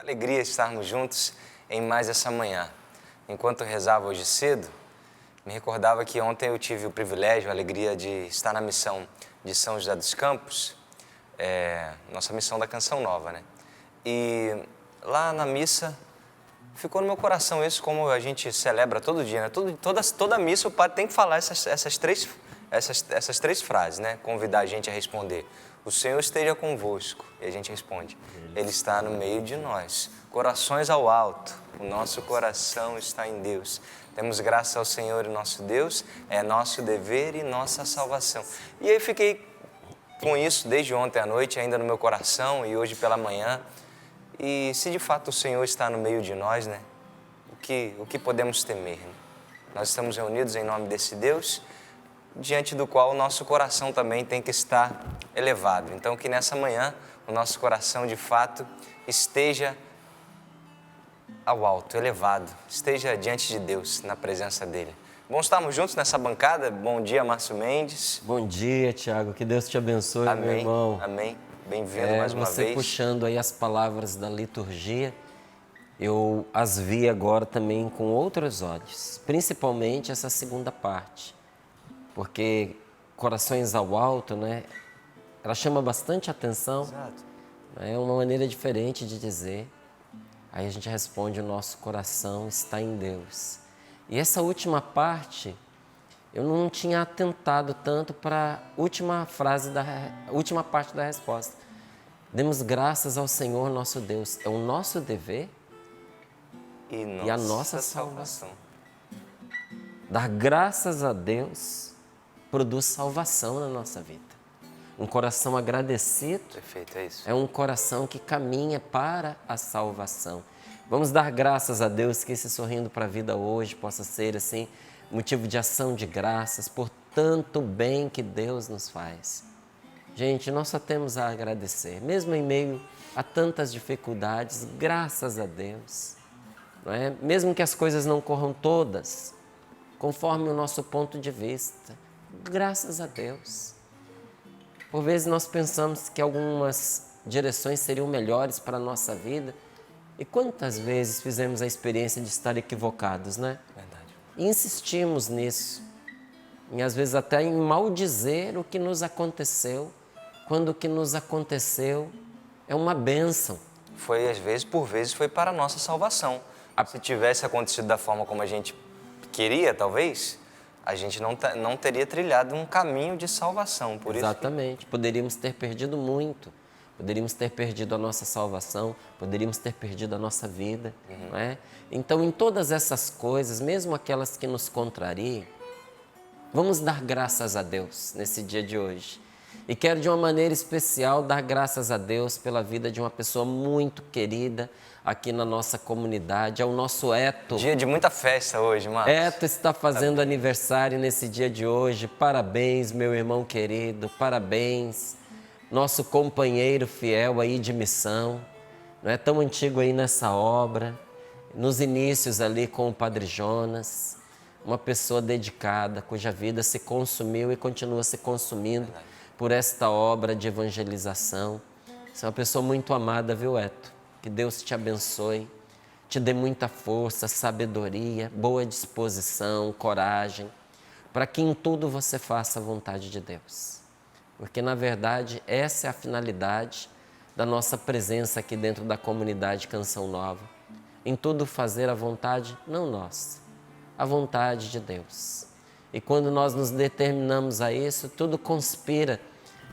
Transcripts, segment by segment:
Alegria estarmos juntos em mais essa manhã. Enquanto rezava hoje cedo, me recordava que ontem eu tive o privilégio, a alegria de estar na missão de São José dos Campos, nossa missão da Canção Nova, né? E lá na missa ficou no meu coração isso, como a gente celebra todo dia, né? Toda missa o padre tem que falar essas três frases, né? Convidar a gente a responder: o Senhor esteja convosco. E a gente responde: Ele está no meio de nós. Corações ao alto, o nosso coração está em Deus. Temos graça ao Senhor e nosso Deus, é nosso dever e nossa salvação. E aí fiquei com isso desde ontem à noite, ainda no meu coração, e hoje pela manhã. E se de fato o Senhor está no meio de nós, né? O que podemos temer? Né? Nós estamos reunidos em nome desse Deus, diante do qual o nosso coração também tem que estar elevado. Então, que nessa manhã o nosso coração, de fato, esteja ao alto, elevado, esteja diante de Deus, na presença dEle. Bom estarmos juntos nessa bancada. Bom dia, Márcio Mendes. Bom dia, Tiago. Que Deus te abençoe, amém, meu irmão. Amém. Bem-vindo mais uma vez. Você puxando aí as palavras da liturgia, eu as vi agora também com outros olhos, principalmente essa segunda parte, porque corações ao alto, né? Ela chama bastante atenção. Exato. É uma maneira diferente de dizer. Aí a gente responde: o nosso coração está em Deus. E essa última parte, eu não tinha atentado tanto para a última última parte da resposta. Demos graças ao Senhor nosso Deus. É o nosso dever e a nossa salvação. Dar graças a Deus produz salvação na nossa vida. Um coração agradecido. Perfeito, é isso. É um coração que caminha para a salvação. Vamos dar graças a Deus que esse Sorrindo para a Vida hoje possa ser assim motivo de ação de graças por tanto bem que Deus nos faz. Gente, nós só temos a agradecer, mesmo em meio a tantas dificuldades, graças a Deus. Não é? Mesmo que as coisas não corram todas conforme o nosso ponto de vista, graças a Deus. Por vezes nós pensamos que algumas direções seriam melhores para a nossa vida. E quantas vezes fizemos a experiência de estar equivocados, né? Verdade. E insistimos nisso. E às vezes até em maldizer o que nos aconteceu, quando o que nos aconteceu é uma bênção. Por vezes foi para a nossa salvação. Se tivesse acontecido da forma como a gente queria, talvez, a gente não teria trilhado um caminho de salvação. Por Exatamente. Poderíamos ter perdido muito. Poderíamos ter perdido a nossa salvação, poderíamos ter perdido a nossa vida. Não é? Então, em todas essas coisas, mesmo aquelas que nos contrariem, vamos dar graças a Deus nesse dia de hoje. E quero, de uma maneira especial, dar graças a Deus pela vida de uma pessoa muito querida aqui na nossa comunidade, é o nosso Eto. Dia de muita festa hoje, Marcos. Eto está fazendo aniversário nesse dia de hoje. Parabéns, meu irmão querido, parabéns. Nosso companheiro fiel aí de missão, não é tão antigo aí nessa obra, nos inícios ali com o Padre Jonas, uma pessoa dedicada, cuja vida se consumiu e continua se consumindo por esta obra de evangelização. Você é uma pessoa muito amada, viu, Eto? Que Deus te abençoe, te dê muita força, sabedoria, boa disposição, coragem, para que em tudo você faça a vontade de Deus. Porque, na verdade, essa é a finalidade da nossa presença aqui dentro da comunidade Canção Nova. Em tudo fazer a vontade, não nossa, a vontade de Deus. E quando nós nos determinamos a isso, tudo conspira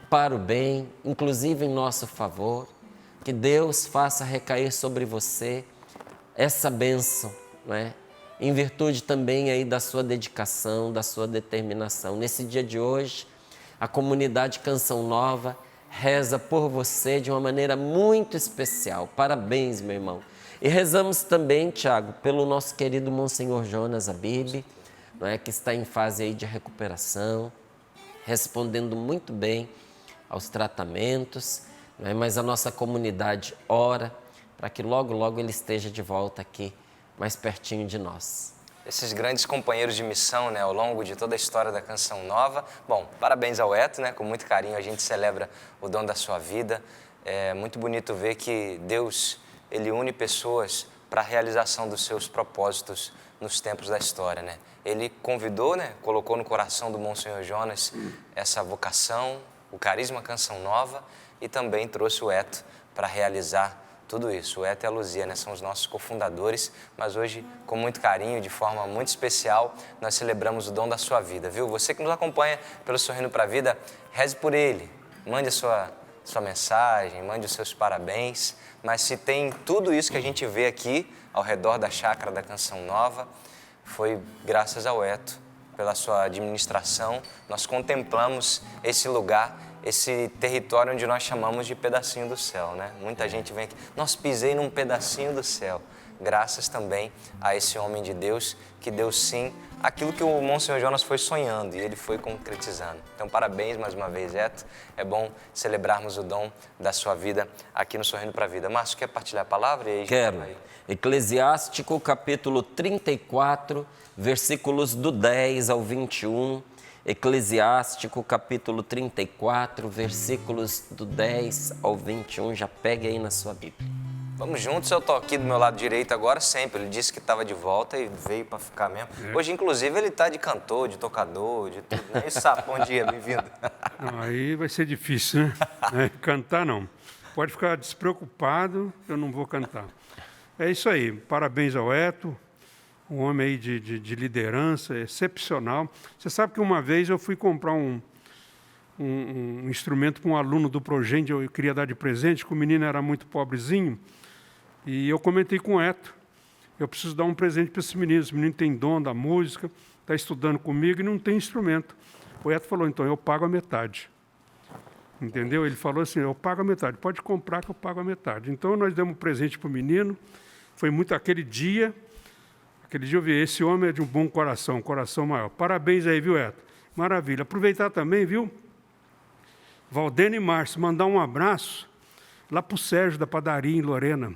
para o bem, inclusive em nosso favor. Que Deus faça recair sobre você essa bênção, não é? Em virtude também aí da sua dedicação, da sua determinação. Nesse dia de hoje, a comunidade Canção Nova reza por você de uma maneira muito especial. Parabéns, meu irmão. E rezamos também, Tiago, pelo nosso querido Monsenhor Jonas Abib, não é, que está em fase aí de recuperação, respondendo muito bem aos tratamentos, não é? Mas a nossa comunidade ora para que logo, logo ele esteja de volta aqui, mais pertinho de nós. Esses grandes companheiros de missão, né, ao longo de toda a história da Canção Nova. Bom, parabéns ao Eto, né, com muito carinho a gente celebra o dom da sua vida. É muito bonito ver que Deus ele une pessoas para a realização dos seus propósitos nos tempos da história, né? Ele convidou, né, colocou no coração do Monsenhor Jonas essa vocação, o carisma Canção Nova, e também trouxe o Eto para realizar tudo isso. O Eto e a Luzia, né, são os nossos cofundadores, mas hoje, com muito carinho, de forma muito especial, nós celebramos o dom da sua vida, viu? Você que nos acompanha pelo Sorrindo para a Vida, reze por ele, mande a sua mensagem, mande os seus parabéns, mas se tem tudo isso que a gente vê aqui ao redor da chácara da Canção Nova, foi graças ao Eto, pela sua administração, nós contemplamos esse lugar, esse território onde nós chamamos de pedacinho do céu, né? Muita gente vem aqui, nós pisei num pedacinho do céu, graças também a esse homem de Deus que deu sim aquilo que o Monsenhor Jonas foi sonhando e ele foi concretizando. Então, parabéns mais uma vez, Eto. É bom celebrarmos o dom da sua vida aqui no Sorrindo para a Vida. Márcio, quer partilhar a palavra? E aí, Quero. Eclesiástico, capítulo 34, versículos do 10 ao 21. Eclesiástico, capítulo 34, versículos do 10 ao 21. Já pegue aí na sua Bíblia. Vamos juntos, eu estou aqui do meu lado direito agora sempre. Ele disse que estava de volta e veio para ficar mesmo. Hoje, inclusive, ele está de cantor, de tocador, de tudo. Né? E Sapo, bom dia, bem-vindo. Aí vai ser difícil, né? Cantar não. Pode ficar despreocupado, eu não vou cantar. É isso aí, parabéns ao Eto, um homem aí de liderança excepcional. Você sabe que uma vez eu fui comprar um instrumento para um aluno do Progende, eu queria dar de presente, que o menino era muito pobrezinho, e eu comentei com o Eto, eu preciso dar um presente para esse menino tem dom da música, está estudando comigo e não tem instrumento. O Eto falou, então, eu pago a metade. Entendeu? Ele falou assim, eu pago a metade, pode comprar que eu pago a metade. Então, nós demos um presente para o menino, foi muito aquele dia eu vi, esse homem é de um bom coração, um coração maior. Parabéns aí, viu, Eto? Maravilha. Aproveitar também, viu, Valdene e Márcio, mandar um abraço lá para o Sérgio da padaria em Lorena.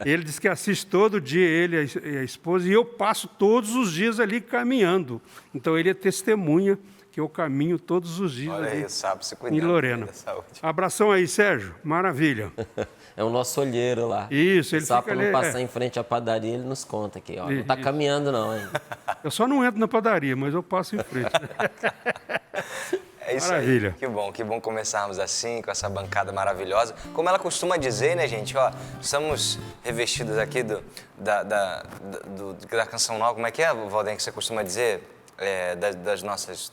Ele diz que assiste todo dia, ele e a esposa, e eu passo todos os dias ali caminhando. Então, ele é testemunha que eu caminho todos os dias. Olha ali aí, sabe, se cuidando em Lorena. da saúde. Abração aí, Sérgio. Maravilha. É o nosso olheiro lá. Isso, ele Só fica para ali. não passar em frente à padaria, ele nos conta aqui. Ó. Não está caminhando não ainda. Eu só não entro na padaria, mas eu passo em frente. É isso Maravilha. aí. Que bom começarmos assim, com essa bancada maravilhosa. Como ela costuma dizer, né, gente? Ó, estamos revestidos aqui da Canção Nova. Como é que é, Valdem, que você costuma dizer? Das nossas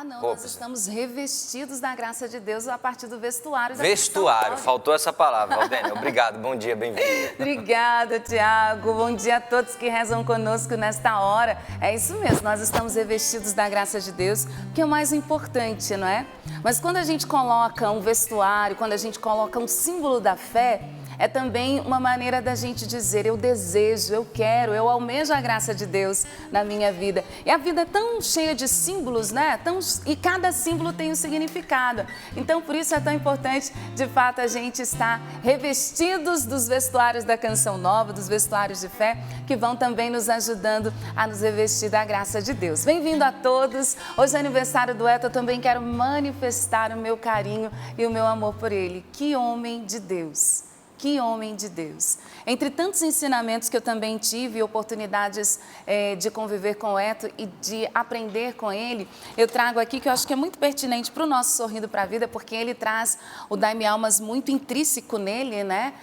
não, roupas. nós estamos revestidos da graça de Deus a partir do vestuário. Vestuário, faltou essa palavra, Valdênia. Obrigado, bom dia, bem-vindo. Obrigada, Tiago. Bom dia a todos que rezam conosco nesta hora. É isso mesmo, nós estamos revestidos da graça de Deus, que é o mais importante, não é? Mas quando a gente coloca um vestuário, quando a gente coloca um símbolo da fé, é também uma maneira da gente dizer, eu desejo, eu quero, eu almejo a graça de Deus na minha vida. E a vida é tão cheia de símbolos, né? E cada símbolo tem um significado. Então, por isso é tão importante, de fato, a gente estar revestidos dos vestuários da Canção Nova, dos vestuários de fé, que vão também nos ajudando a nos revestir da graça de Deus. Bem-vindo a todos. Hoje é aniversário do Eto, eu também quero manifestar o meu carinho e o meu amor por ele. Que homem de Deus! Que homem de Deus! Entre tantos ensinamentos que eu também tive, oportunidades de conviver com o Eto e de aprender com ele, eu trago aqui que eu acho que é muito pertinente para o nosso Sorrindo para a Vida, porque ele traz o Dai-me Almas muito intrínseco nele, né?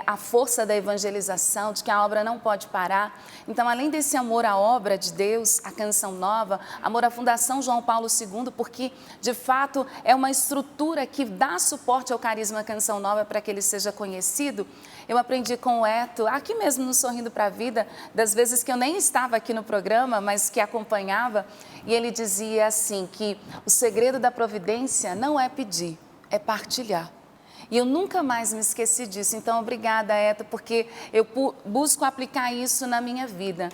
A força da evangelização, de que a obra não pode parar. Então, além desse amor à obra de Deus, a Canção Nova, amor à Fundação João Paulo II, porque, de fato, é uma estrutura que dá suporte ao carisma Canção Nova para que ele seja conhecido. Eu aprendi com o Eto, aqui mesmo no Sorrindo para a Vida, das vezes que eu nem estava aqui no programa, mas que acompanhava, e ele dizia assim, que o segredo da providência não é pedir, é partilhar. E eu nunca mais me esqueci disso. Então, obrigada, Eto, porque eu busco aplicar isso na minha vida.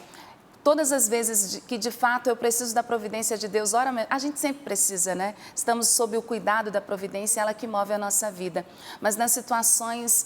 Todas as vezes que, de fato, eu preciso da providência de Deus, a gente sempre precisa, né? Estamos sob o cuidado da providência, ela que move a nossa vida. Mas nas situações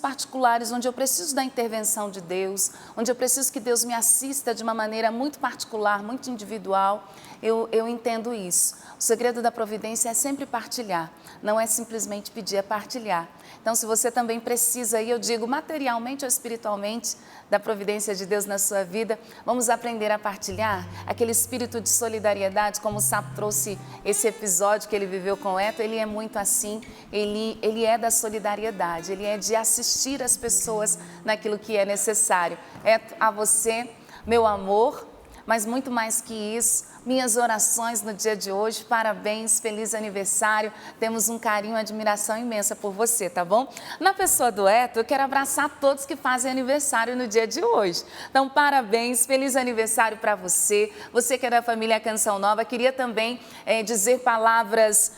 particulares, onde eu preciso da intervenção de Deus, onde eu preciso que Deus me assista de uma maneira muito particular, muito individual, eu entendo isso. O segredo da providência é sempre partilhar, não é simplesmente pedir, é partilhar. Então, se você também precisa, aí eu digo materialmente ou espiritualmente, da providência de Deus na sua vida, vamos aprender a partilhar aquele espírito de solidariedade, como o Sapo trouxe esse episódio que ele viveu com o Eto, ele é muito assim, ele é da solidariedade, ele é de assistir as pessoas naquilo que é necessário. Eto, a você, meu amor, mas muito mais que isso, minhas orações no dia de hoje, parabéns, feliz aniversário, temos um carinho e admiração imensa por você, tá bom? Na pessoa do Eto, eu quero abraçar todos que fazem aniversário no dia de hoje. Então, parabéns, feliz aniversário para você, você que é da família Canção Nova, queria também dizer palavras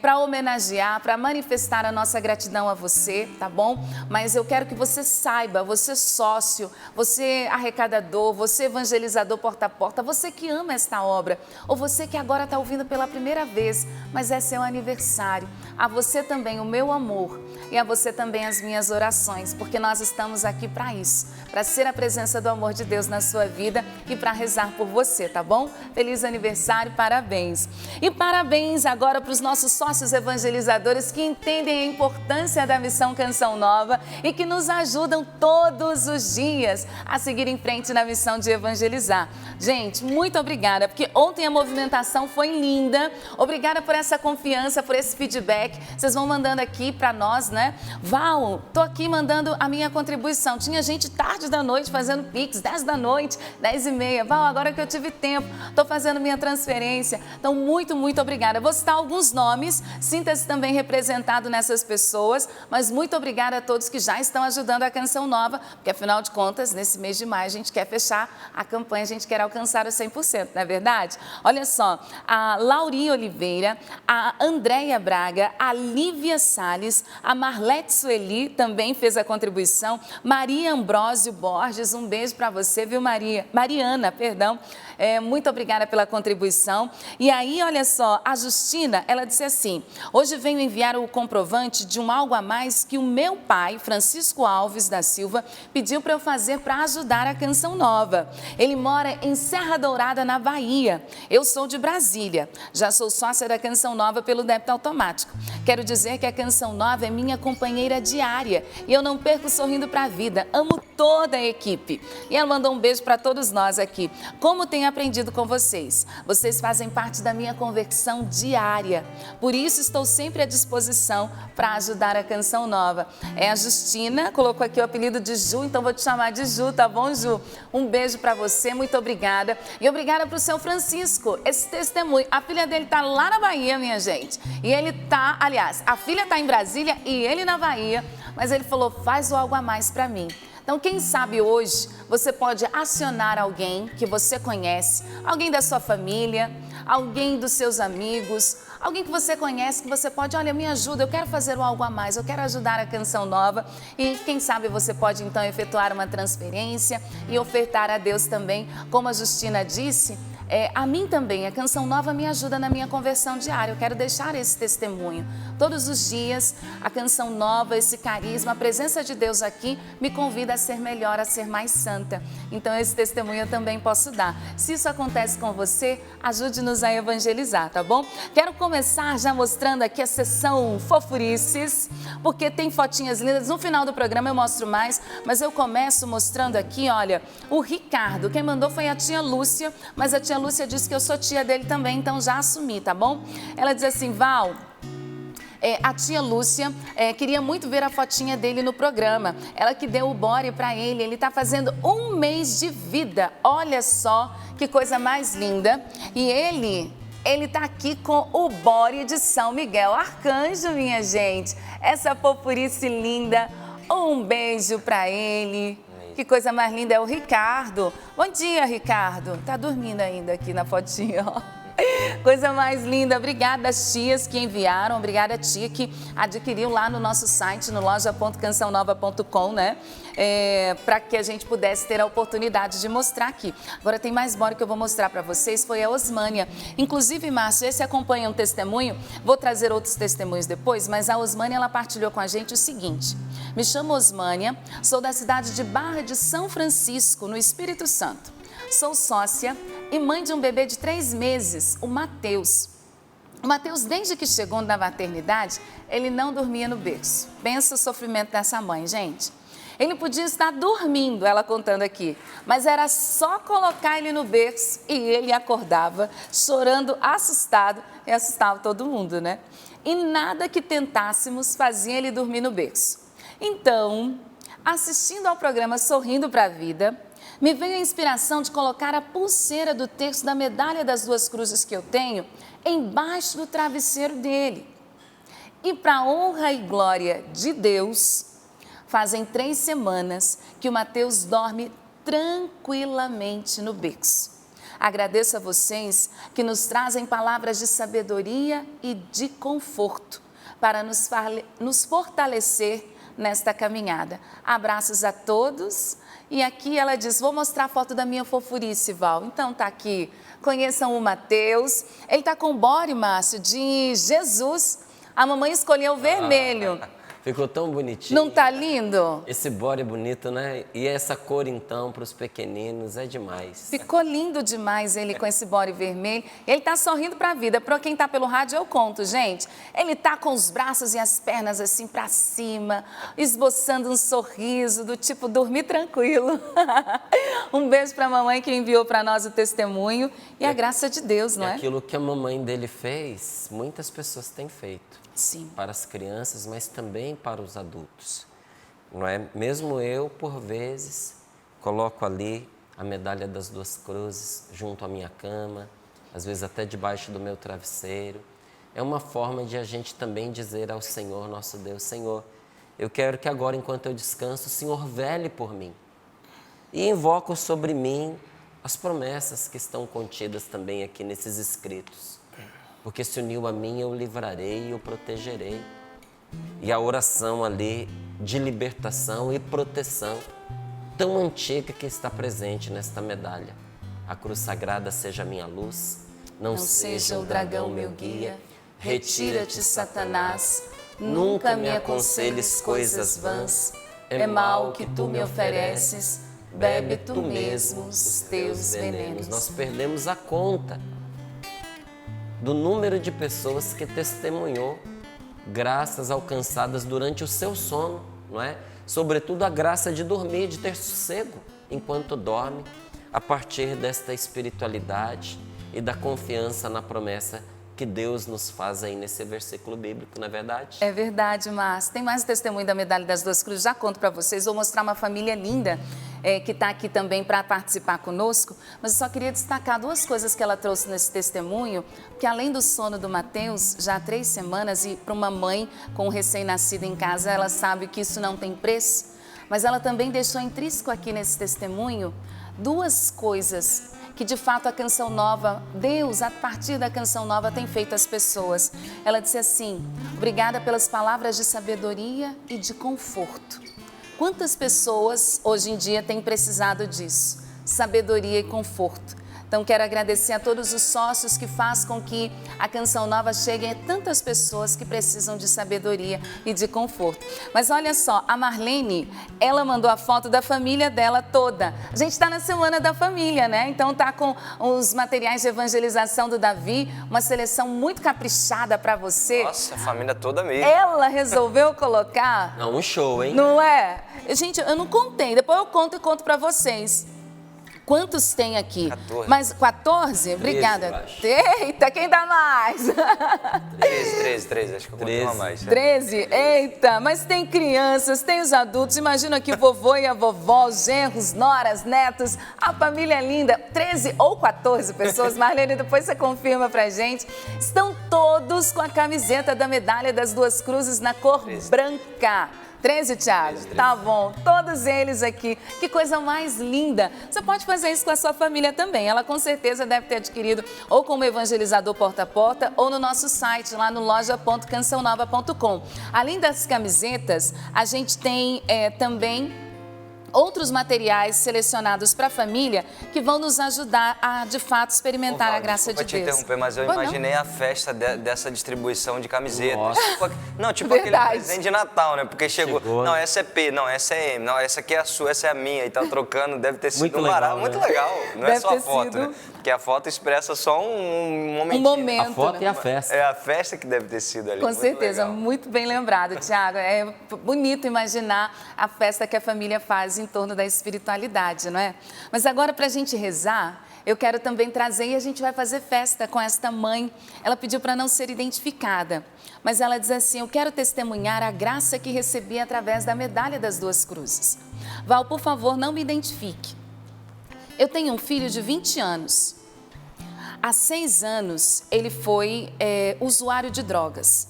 para homenagear, para manifestar a nossa gratidão a você, tá bom? Mas eu quero que você saiba, você sócio, você arrecadador, você evangelizador porta a porta, você que ama esta obra, ou você que agora está ouvindo pela primeira vez, mas é seu aniversário. A você também o meu amor e a você também as minhas orações, porque nós estamos aqui para isso, para ser a presença do amor de Deus na sua vida e para rezar por você, tá bom? Feliz aniversário, parabéns. E parabéns agora para os nossos sócios evangelizadores que entendem a importância da missão Canção Nova e que nos ajudam todos os dias a seguir em frente na missão de evangelizar. Gente, muito obrigada, porque ontem a movimentação foi linda. Obrigada por essa confiança, por esse feedback. Vocês vão mandando aqui para nós, né? Val, tô aqui mandando a minha contribuição. Tinha gente tarde da noite fazendo Pix, 10 da noite, 10h30. Val, agora que eu tive tempo, tô fazendo minha transferência. Então, muito, muito obrigada. Vou citar alguns nomes, sinta-se também representado nessas pessoas, mas muito obrigada a todos que já estão ajudando a Canção Nova, porque afinal de contas, nesse mês de maio, a gente quer fechar a campanha, a gente quer alcançar os 100%, não é verdade? Olha só, a Laurinha Oliveira, a Andréia Braga, a Lívia Salles, a Marlete Sueli também fez a contribuição, Maria Ambrósio Borges, um beijo para você, viu Mariana, perdão, muito obrigada pela contribuição. E aí, olha só, a Justina, ela disse assim, hoje venho enviar o comprovante de um algo a mais que o meu pai, Francisco Alves da Silva, pediu para eu fazer para ajudar a Canção Nova. Ele mora em Serra Dourada, na Bahia. Eu sou de Brasília, já sou sócia da Canção Nova pelo débito automático. Quero dizer que a Canção Nova é minha companheira diária e eu não perco sorrindo para a vida. Amo toda a equipe. E ela mandou um beijo para todos nós aqui. Como tenho aprendido com vocês. Vocês fazem parte da minha conversão diária. Por isso estou sempre à disposição para ajudar a Canção Nova. A Justina colocou aqui o apelido de Ju, então vou te chamar de Ju, tá bom, Ju? Um beijo para você, muito obrigada. E obrigada para o seu Francisco, esse testemunho. A filha dele está lá na Bahia, minha gente. E ele está, aliás, a filha está em Brasília e ele na Bahia. Mas ele falou, faz o algo a mais para mim. Então, quem sabe hoje você pode acionar alguém que você conhece, alguém da sua família, alguém dos seus amigos, alguém que você conhece, que você pode, olha, me ajuda, eu quero fazer algo a mais, eu quero ajudar a Canção Nova. E quem sabe você pode então efetuar uma transferência e ofertar a Deus também, como a Justina disse, a mim também, a Canção Nova me ajuda na minha conversão diária. Eu quero deixar esse testemunho. Todos os dias, a Canção Nova, esse carisma, a presença de Deus aqui me convida a ser melhor, a ser mais santa. Então, esse testemunho eu também posso dar. Se isso acontece com você, ajude-nos a evangelizar, tá bom? Quero começar já mostrando aqui a sessão Fofurices, porque tem fotinhas lindas. No final do programa eu mostro mais, mas eu começo mostrando aqui, olha, o Ricardo. Quem mandou foi a tia Lúcia, mas a tia Lúcia disse que eu sou tia dele também, então já assumi, tá bom? Ela diz assim, Val, a tia Lúcia queria muito ver a fotinha dele no programa. Ela que deu o bore para ele está fazendo 1 mês de vida. Olha só que coisa mais linda. E ele está aqui com o bore de São Miguel Arcanjo, minha gente. Essa fofurice linda. Um beijo para ele. Que coisa mais linda, é o Ricardo. Bom dia, Ricardo. Tá dormindo ainda aqui na fotinha, ó. Coisa mais linda. Obrigada às tias que enviaram, obrigada à tia que adquiriu lá no nosso site, no loja.cançãonova.com, né? Para que a gente pudesse ter a oportunidade de mostrar aqui. Agora tem mais bora que eu vou mostrar para vocês, foi a Osmânia. Inclusive, Márcio, esse acompanha um testemunho, vou trazer outros testemunhos depois, mas a Osmânia, ela partilhou com a gente o seguinte. Me chamo Osmânia, sou da cidade de Barra de São Francisco, no Espírito Santo. Sou sócia e mãe de um bebê de 3 meses, o Mateus. O Mateus, desde que chegou na maternidade, ele não dormia no berço. Pensa o sofrimento dessa mãe, gente. Ele podia estar dormindo, ela contando aqui, mas era só colocar ele no berço e ele acordava chorando, assustado, e assustava todo mundo, né? E nada que tentássemos fazia ele dormir no berço. Então, assistindo ao programa Sorrindo para a Vida, me veio a inspiração de colocar a pulseira do terço da medalha das 2 cruzes que eu tenho embaixo do travesseiro dele. E para a honra e glória de Deus, fazem 3 semanas que o Mateus dorme tranquilamente no berço. Agradeço a vocês que nos trazem palavras de sabedoria e de conforto para nos fortalecer nesta caminhada. Abraços a todos. E aqui ela diz, vou mostrar a foto da minha fofurice, Val. Então tá aqui, conheçam o Mateus. Ele tá com o body, Márcio, de Jesus. A mamãe escolheu o vermelho. Ficou tão bonitinho. Não tá lindo? Esse body é bonito, né? E essa cor, então, para os pequeninos é demais. Ficou lindo demais ele com esse body vermelho. Ele tá sorrindo para a vida. Para quem tá pelo rádio, eu conto, gente. Ele tá com os braços e as pernas assim para cima, esboçando um sorriso do tipo dormir tranquilo. Um beijo para a mamãe que enviou para nós o testemunho e a graça de Deus, não é? Aquilo que a mamãe dele fez, muitas pessoas têm feito. Sim. Para as crianças, mas também para os adultos. Não é? Mesmo eu, por vezes, coloco ali a medalha das 2 cruzes junto à minha cama, às vezes até debaixo do meu travesseiro. É uma forma de a gente também dizer ao Senhor, nosso Deus, Senhor, eu quero que agora, enquanto eu descanso, o Senhor vele por mim. E invoco sobre mim as promessas que estão contidas também aqui nesses escritos. Porque se uniu a mim, eu o livrarei e o protegerei. E a oração ali de libertação e proteção, tão antiga que está presente nesta medalha. A cruz sagrada seja a minha luz, não seja o dragão meu guia. Retira-te, Satanás, nunca me aconselhes coisas vãs. É mal que tu me ofereces, bebe tu mesmo os teus venenos. Nós perdemos a conta do número de pessoas que testemunhou graças alcançadas durante o seu sono, não é? Sobretudo a graça de dormir, de ter sossego enquanto dorme, a partir desta espiritualidade e da confiança na promessa que Deus nos faz aí nesse versículo bíblico, não é verdade? É verdade, Márcio. Tem mais um testemunho da medalha das 2 cruzes, já conto para vocês. Vou mostrar uma família linda que está aqui também para participar conosco, mas eu só queria destacar 2 coisas que ela trouxe nesse testemunho, que além do sono do Mateus, já há 3 semanas, e para uma mãe com um recém-nascido em casa, ela sabe que isso não tem preço, mas ela também deixou intrínseco aqui nesse testemunho 2 coisas que de fato a Canção Nova, Deus, a partir da Canção Nova, tem feito às pessoas. Ela disse assim, obrigada pelas palavras de sabedoria e de conforto. Quantas pessoas hoje em dia têm precisado disso? Sabedoria e conforto. Então, quero agradecer a todos os sócios que fazem com que a Canção Nova chegue a tantas pessoas que precisam de sabedoria e de conforto. Mas olha só, a Marlene, ela mandou a foto da família dela toda. A gente está na Semana da Família, né? Então, tá com os materiais de evangelização do Davi, uma seleção muito caprichada para você. Nossa, a família toda mesmo. Ela resolveu colocar... Não, um show, hein? Não é? Gente, eu não contei, depois eu conto e conto para vocês. Quantos tem aqui? 14. Mas 14? Obrigada. eu acho. Eita, quem dá mais? 13, acho que eu contei uma mais. 13? Eita, mas tem crianças, tem os adultos, imagina aqui o vovô e a vovó, os genros, noras, netos, a família linda, 13 ou 14 pessoas, Marlene, depois você confirma pra gente, estão todos com a camiseta da medalha das 2 cruzes na cor 13. branca. 13, Thiago? 13. Tá bom. Todos eles aqui. Que coisa mais linda. Você pode fazer isso com a sua família também. Ela com certeza deve ter adquirido ou como evangelizador porta a porta ou no nosso site, lá no loja.cançãonova.com. Além das camisetas, a gente tem também outros materiais selecionados para a família que vão nos ajudar a, de fato, experimentar a graça de Deus. Desculpa te interromper, mas eu imaginei a festa dessa distribuição de camisetas. Nossa. Não, tipo Verdade. aquele presente de Natal, né? Porque chegou, não, essa é P, não, essa é M, não, essa aqui é a sua, essa é a minha, e tá trocando, deve ter sido Muito um legal, barato. né? Muito legal, não Deve é só ter a foto, sido né? Porque a foto expressa só um momentinho. Um momento. A foto né? e a festa. É a festa que deve ter sido ali. Com muito certeza, legal. muito bem lembrado, Tiago. É bonito imaginar a festa que a família faz em torno da espiritualidade, não é? Mas agora, para a gente rezar, eu quero também trazer, e a gente vai fazer festa com esta mãe. Ela pediu para não ser identificada, mas ela diz assim: eu quero testemunhar a graça que recebi através da medalha das duas cruzes. Val, por favor, não me identifique. Eu tenho um filho de 20 anos. Há 6 anos, ele foi usuário de drogas.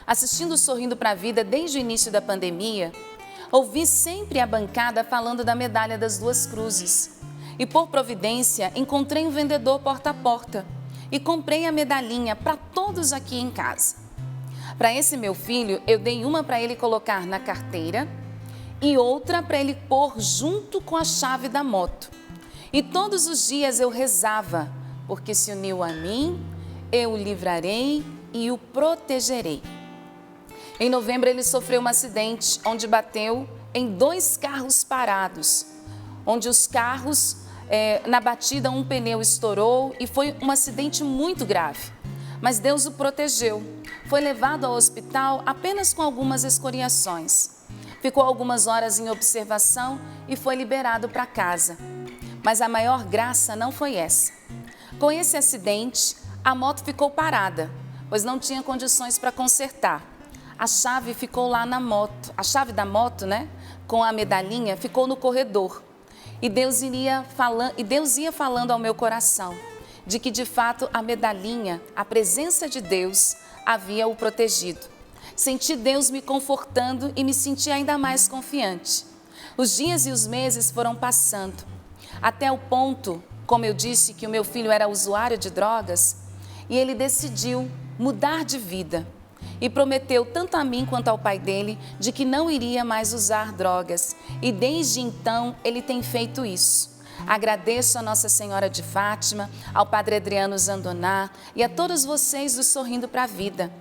Assistindo o Sorrindo para a Vida desde o início da pandemia, ouvi sempre a bancada falando da medalha das duas cruzes. E por providência, encontrei um vendedor porta a porta e comprei a medalhinha para todos aqui em casa. Para esse meu filho, eu dei uma para ele colocar na carteira e outra para ele pôr junto com a chave da moto. E todos os dias eu rezava: porque se uniu a mim, eu o livrarei e o protegerei. Em novembro, ele sofreu um acidente onde bateu em 2 carros parados, onde os carros, na batida, um pneu estourou e foi um acidente muito grave. Mas Deus o protegeu. Foi levado ao hospital apenas com algumas escoriações. Ficou algumas horas em observação e foi liberado para casa. Mas a maior graça não foi essa. Com esse acidente, a moto ficou parada, pois não tinha condições para consertar. A chave ficou lá na moto, a chave da moto, né, com a medalhinha, ficou no corredor. E Deus ia falando ao meu coração de que, de fato, a medalhinha, a presença de Deus, havia o protegido. Senti Deus me confortando e me senti ainda mais confiante. Os dias e os meses foram passando, até o ponto, como eu disse, que o meu filho era usuário de drogas, e ele decidiu mudar de vida. E prometeu tanto a mim quanto ao pai dele de que não iria mais usar drogas. E desde então ele tem feito isso. Agradeço a Nossa Senhora de Fátima, ao Padre Adriano Zandoná e a todos vocês do Sorrindo para a Vida.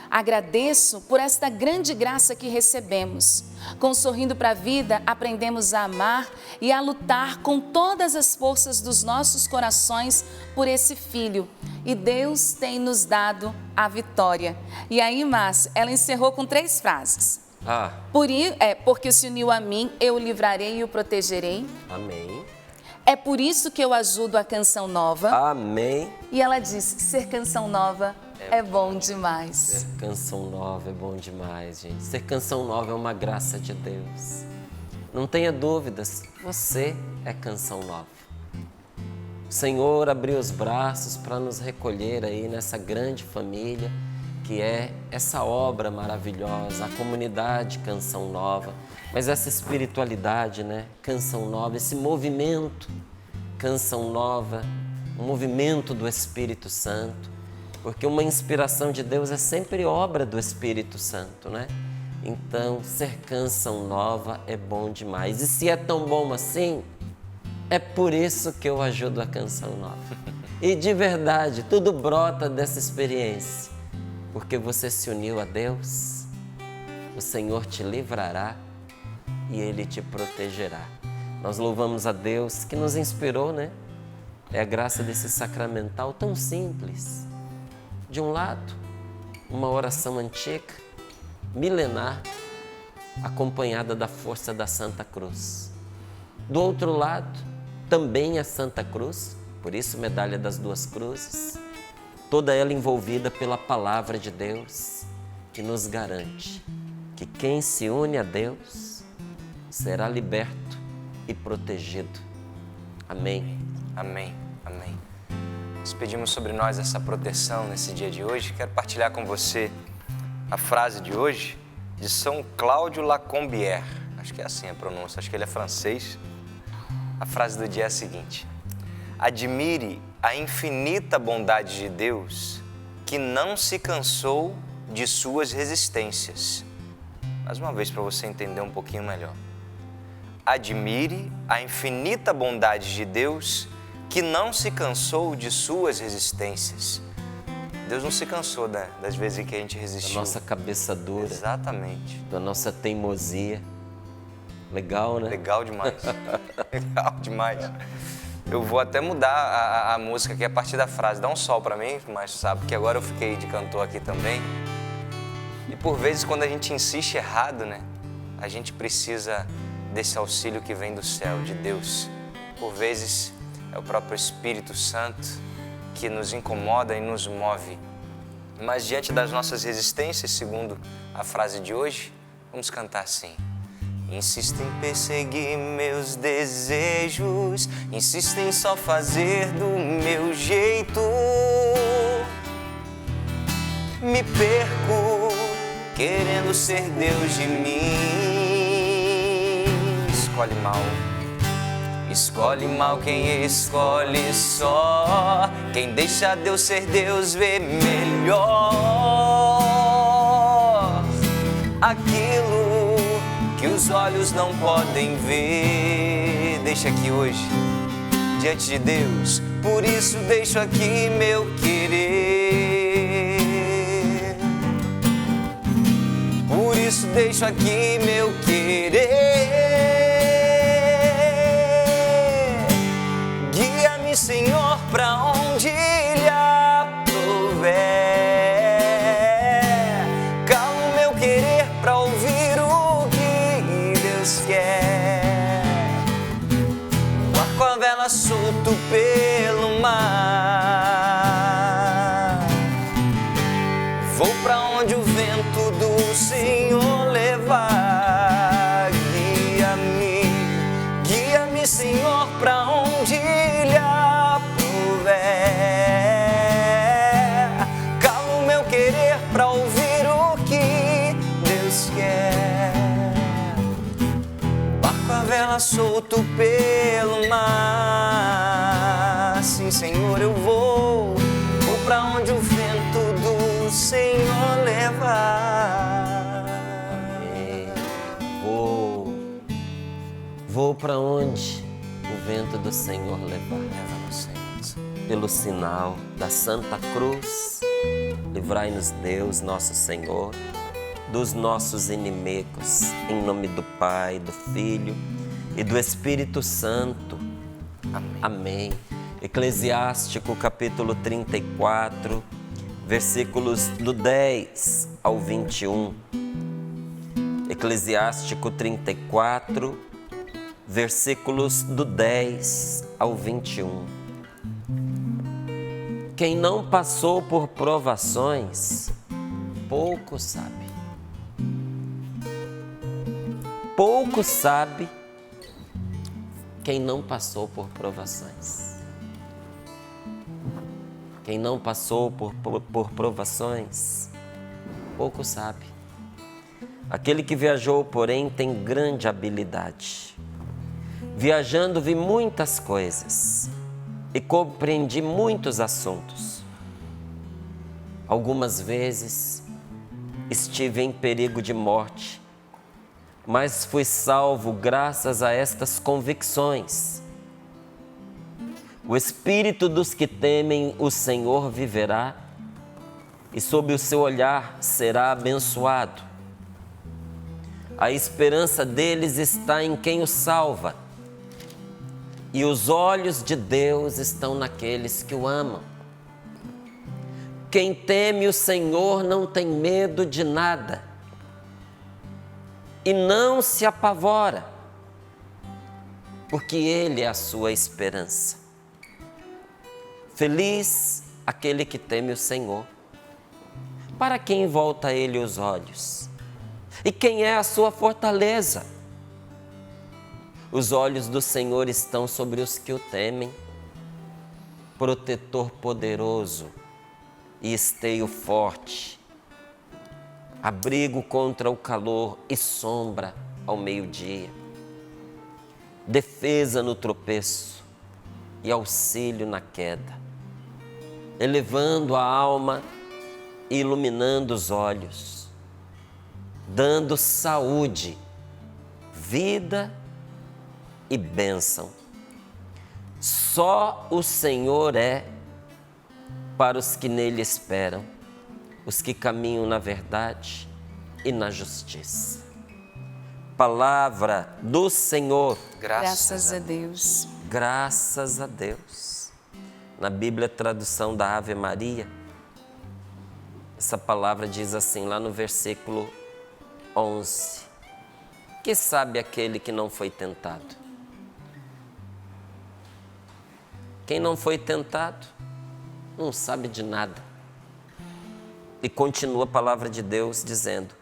Agradeço por esta grande graça que recebemos. Com o Sorrindo para a Vida, aprendemos a amar e a lutar com todas as forças dos nossos corações por esse filho. E Deus tem nos dado a vitória. E aí, Márcia, ela encerrou com 3 frases. Porque se uniu a mim, eu o livrarei e o protegerei. Amém. É por isso que eu ajudo a Canção Nova. Amém. E ela disse que ser Canção Nova é bom demais. Ser Canção Nova é bom demais, gente. Ser Canção Nova é uma graça de Deus. Não tenha dúvidas, você é Canção Nova. O Senhor abriu os braços para nos recolher aí nessa grande família que é essa obra maravilhosa, a comunidade Canção Nova, mas essa espiritualidade, né? Canção Nova, esse movimento Canção Nova, um movimento do Espírito Santo, porque uma inspiração de Deus é sempre obra do Espírito Santo, né? Então, ser Canção Nova é bom demais. E se é tão bom assim, é por isso que eu ajudo a Canção Nova. E de verdade, tudo brota dessa experiência. Porque você se uniu a Deus, o Senhor te livrará e Ele te protegerá. Nós louvamos a Deus que nos inspirou, né? É a graça desse sacramental tão simples. De um lado, uma oração antiga, milenar, acompanhada da força da Santa Cruz. Do outro lado, também a Santa Cruz, por isso medalha das duas cruzes, toda ela envolvida pela palavra de Deus, que nos garante que quem se une a Deus será liberto e protegido. Amém. Amém, amém. Nós pedimos sobre nós essa proteção nesse dia de hoje. Quero partilhar com você a frase de hoje de São Cláudio Lacombière. Acho que é assim a pronúncia, acho que ele é francês. A frase do dia é a seguinte: admire a infinita bondade de Deus que não se cansou de suas resistências. Mais uma vez para você entender um pouquinho melhor. Admire a infinita bondade de Deus que não se cansou de suas resistências. Deus não se cansou das vezes em que a gente resistiu. Da nossa cabeça dura. Exatamente. Da nossa teimosia. Legal, né? Legal demais. Legal demais. Eu vou até mudar a música aqui a partir da frase. Dá um sol pra mim, mas sabe, porque agora eu fiquei de cantor aqui também. E por vezes, quando a gente insiste errado, né? A gente precisa desse auxílio que vem do céu, de Deus. Por vezes, é o próprio Espírito Santo que nos incomoda e nos move. Mas diante das nossas resistências, segundo a frase de hoje, vamos cantar assim. Insisto em perseguir meus desejos, insisto em só fazer do meu jeito. Me perco querendo ser Deus de mim. Escolhe mal quem escolhe só. Quem deixa Deus ser Deus vê melhor aquilo que os olhos não podem ver. Deixa aqui hoje, diante de Deus. Por isso deixo aqui meu querer. Por isso deixo aqui meu querer. Guia-me, Senhor, pra onde Ele aprouver. Cala o meu querer pra ouvir o que Deus quer. Barco a vela solto pelo mar. Vou pra onde o vento do Senhor levar. Guia-me, Senhor, pra onde Ele aprouver. Cala o meu querer pra ouvir o que Deus quer. Barco a vela solto pelo mar. Sim, Senhor, eu vou pra onde o vento do Senhor levar. Vou para onde o vento do Senhor levar. Pelo sinal da Santa Cruz, livrai-nos Deus, nosso Senhor, dos nossos inimigos, em nome do Pai, do Filho e do Espírito Santo. Amém. Amém. Eclesiástico, capítulo 34, versículos do 10 ao 21. Eclesiástico 34, versículos do 10 ao 21. Quem não passou por provações, pouco sabe. Pouco sabe quem não passou por provações. Quem não passou por provações, pouco sabe. Aquele que viajou, porém, tem grande habilidade. Viajando vi muitas coisas e compreendi muitos assuntos. Algumas vezes estive em perigo de morte, mas fui salvo graças a estas convicções. O espírito dos que temem o Senhor viverá e sob o seu olhar será abençoado. A esperança deles está em quem o salva, e os olhos de Deus estão naqueles que o amam. Quem teme o Senhor não tem medo de nada e não se apavora, porque Ele é a sua esperança. Feliz aquele que teme o Senhor, para quem volta a Ele os olhos. E quem é a sua fortaleza? Os olhos do Senhor estão sobre os que o temem, protetor poderoso e esteio forte, abrigo contra o calor e sombra ao meio-dia, defesa no tropeço e auxílio na queda, elevando a alma e iluminando os olhos, dando saúde, vida e bênção. Só o Senhor é para os que nele esperam, os que caminham na verdade e na justiça. Palavra do Senhor. Graças a Deus. Graças a Deus. Na Bíblia, a tradução da Ave Maria, essa palavra diz assim, lá no versículo 11. Que sabe aquele que não foi tentado? Quem não foi tentado não sabe de nada. E continua a palavra de Deus dizendo: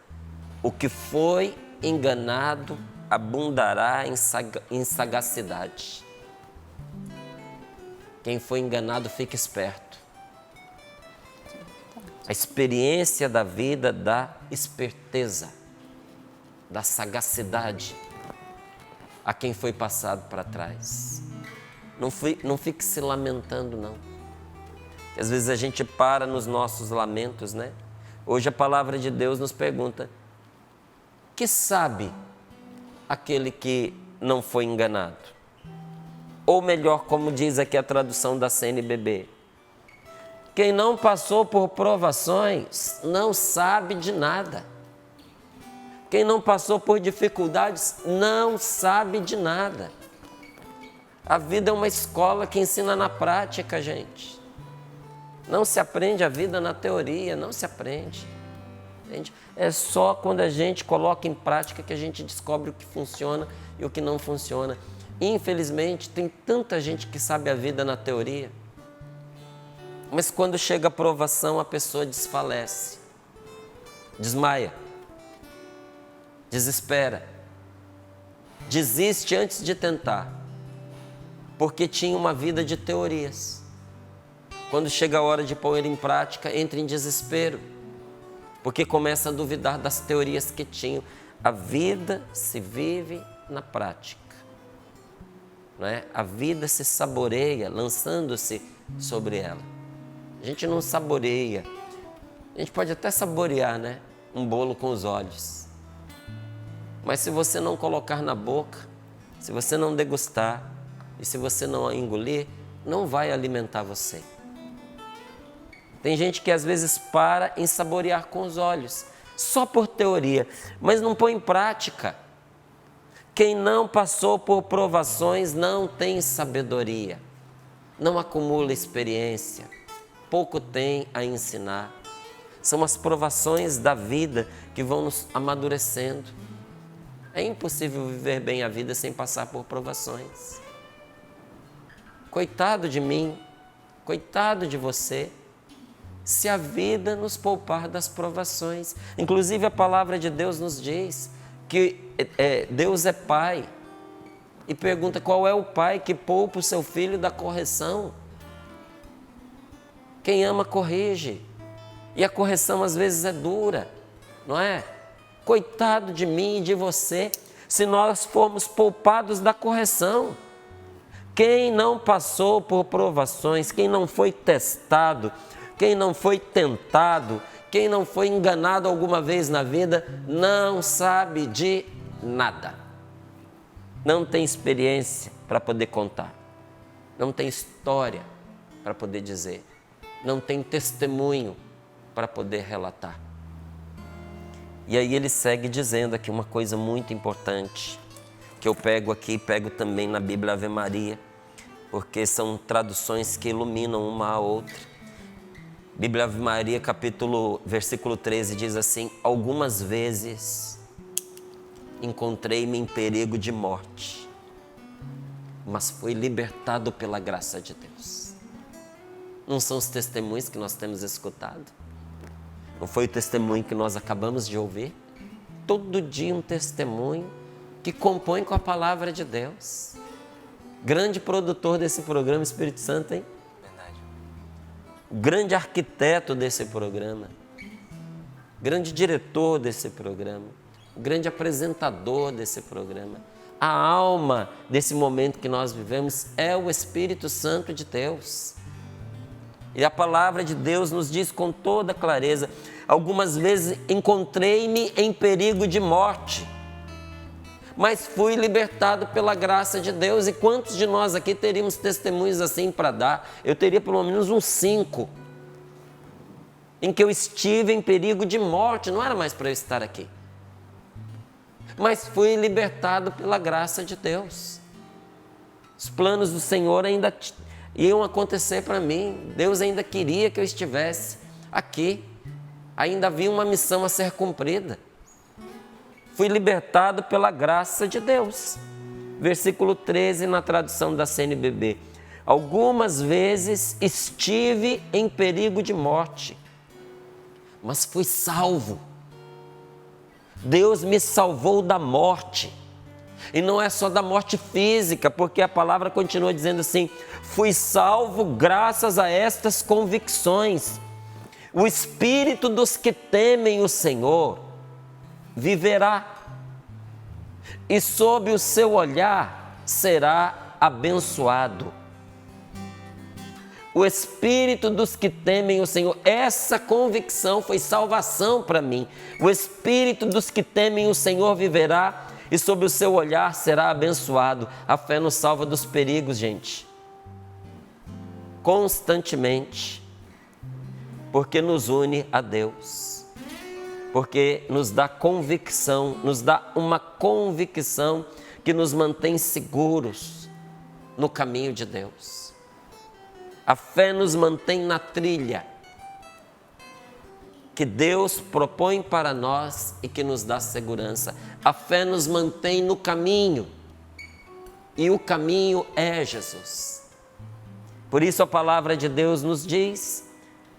o que foi enganado abundará em sagacidade. Quem foi enganado, fica esperto. A experiência da vida dá esperteza, dá sagacidade a quem foi passado para trás. Não fique se lamentando, não. Às vezes a gente para nos nossos lamentos, né? Hoje a palavra de Deus nos pergunta: que sabe aquele que não foi enganado? Ou melhor, como diz aqui a tradução da CNBB, quem não passou por provações não sabe de nada. Quem não passou por dificuldades não sabe de nada. A vida é uma escola que ensina na prática, gente. Não se aprende a vida na teoria, não se aprende. Entende? É só quando a gente coloca em prática que a gente descobre o que funciona e o que não funciona. Infelizmente, tem tanta gente que sabe a vida na teoria, mas quando chega a provação, a pessoa desfalece, desmaia, desespera, desiste antes de tentar, porque tinha uma vida de teorias. Quando chega a hora de pôr em prática, entra em desespero, porque começa a duvidar das teorias que tinham. A vida se vive na prática, não é? A vida se saboreia lançando-se sobre ela. A gente não saboreia, a gente pode até saborear, né? Um bolo com os olhos, mas se você não colocar na boca, se você não degustar e se você não engolir, não vai alimentar você. Tem gente que às vezes para em saborear com os olhos, só por teoria, mas não põe em prática. Quem não passou por provações não tem sabedoria, não acumula experiência, pouco tem a ensinar. São as provações da vida que vão nos amadurecendo. É impossível viver bem a vida sem passar por provações. Coitado de mim, coitado de você, se a vida nos poupar das provações. Inclusive a palavra de Deus nos diz que Deus é Pai e pergunta: qual é o pai que poupa o seu filho da correção? Quem ama corrige, e a correção às vezes é dura, não é? Coitado de mim e de você, se nós formos poupados da correção. Quem não passou por provações, quem não foi testado, quem não foi tentado, quem não foi enganado alguma vez na vida, não sabe de nada. Não tem experiência para poder contar. Não tem história para poder dizer. Não tem testemunho para poder relatar. E aí ele segue dizendo aqui uma coisa muito importante, que eu pego aqui, pego também na Bíblia Ave Maria, porque são traduções que iluminam uma a outra. Bíblia Ave Maria, versículo 13, diz assim: algumas vezes encontrei-me em perigo de morte, mas fui libertado pela graça de Deus. Não são os testemunhos que nós temos escutado? Não foi o testemunho que nós acabamos de ouvir? Todo dia um testemunho que compõe com a palavra de Deus. Grande produtor desse programa, Espírito Santo, hein? Verdade. O grande arquiteto desse programa, grande diretor desse programa, o grande apresentador desse programa. A alma desse momento que nós vivemos é o Espírito Santo de Deus. E a palavra de Deus nos diz com toda clareza: algumas vezes encontrei-me em perigo de morte, mas fui libertado pela graça de Deus. E quantos de nós aqui teríamos testemunhos assim para dar? Eu teria pelo menos uns 5, em que eu estive em perigo de morte, não era mais para eu estar aqui, mas fui libertado pela graça de Deus. Os planos do Senhor ainda iam acontecer para mim. Deus ainda queria que eu estivesse aqui. Ainda havia uma missão a ser cumprida. Fui libertado pela graça de Deus. Versículo 13 na tradução da CNBB. Algumas vezes estive em perigo de morte, mas fui salvo. Deus me salvou da morte. E não é só da morte física, porque a palavra continua dizendo assim: fui salvo graças a estas convicções. O espírito dos que temem o Senhor viverá, e sob o seu olhar será abençoado. O espírito dos que temem o Senhor, essa convicção foi salvação para mim. O espírito dos que temem o Senhor viverá, e sob o seu olhar será abençoado. A fé nos salva dos perigos, gente. Constantemente. Porque nos une a Deus. Porque nos dá convicção, nos dá uma convicção que nos mantém seguros no caminho de Deus. A fé nos mantém na trilha que Deus propõe para nós e que nos dá segurança. A fé nos mantém no caminho, e o caminho é Jesus. Por isso a palavra de Deus nos diz: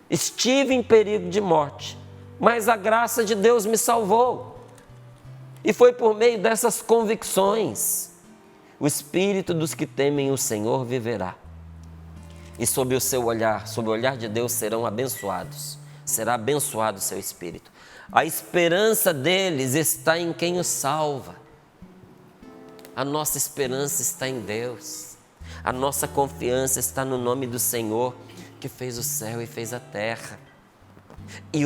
estive em perigo de morte, mas a graça de Deus me salvou. E foi por meio dessas convicções. O espírito dos que temem o Senhor viverá. E sob o seu olhar, sob o olhar de Deus, serão abençoados. Será abençoado o seu espírito. A esperança deles está em quem os salva. A nossa esperança está em Deus. A nossa confiança está no nome do Senhor, que fez o céu e fez a terra. E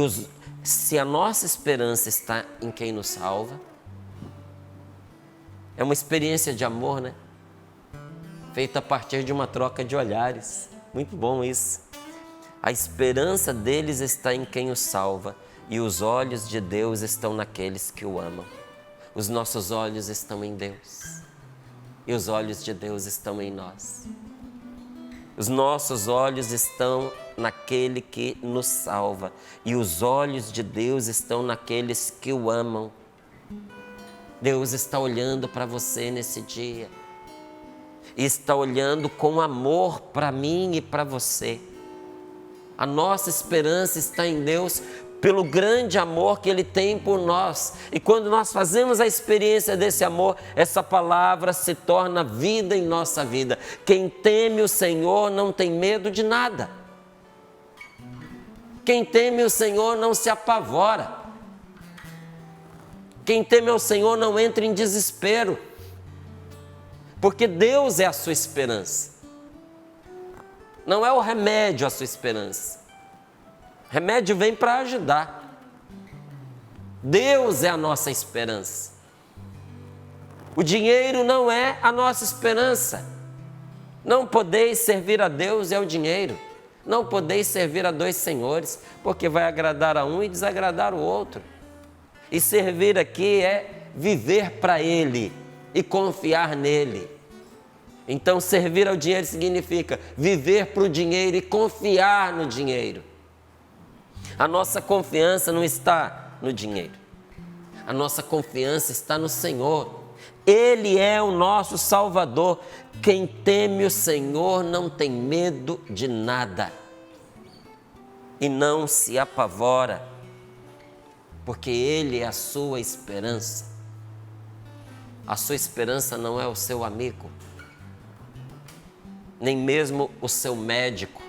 se a nossa esperança está em quem nos salva, é uma experiência de amor, né? Feita a partir de uma troca de olhares. Muito bom isso. A esperança deles está em quem os salva, e os olhos de Deus estão naqueles que o amam. Os nossos olhos estão em Deus, e os olhos de Deus estão em nós. Os nossos olhos estão naquele que nos salva, e os olhos de Deus estão naqueles que o amam. Deus está olhando para você nesse dia, e está olhando com amor para mim e para você. A nossa esperança está em Deus pelo grande amor que Ele tem por nós. E quando nós fazemos a experiência desse amor, essa palavra se torna vida em nossa vida. Quem teme o Senhor não tem medo de nada. Quem teme o Senhor não se apavora. Quem teme ao Senhor não entra em desespero. Porque Deus é a sua esperança. Não é o remédio a sua esperança. O remédio vem para ajudar. Deus é a nossa esperança. O dinheiro não é a nossa esperança. Não podeis servir a Deus e ao dinheiro. Não podeis servir a dois senhores, porque vai agradar a um e desagradar o outro. E servir aqui é viver para Ele e confiar nele. Então, servir ao dinheiro significa viver para o dinheiro e confiar no dinheiro. A nossa confiança não está no dinheiro. A nossa confiança está no Senhor. Ele é o nosso Salvador. Quem teme o Senhor não tem medo de nada. E não se apavora, porque Ele é a sua esperança. A sua esperança não é o seu amigo, nem mesmo o seu médico.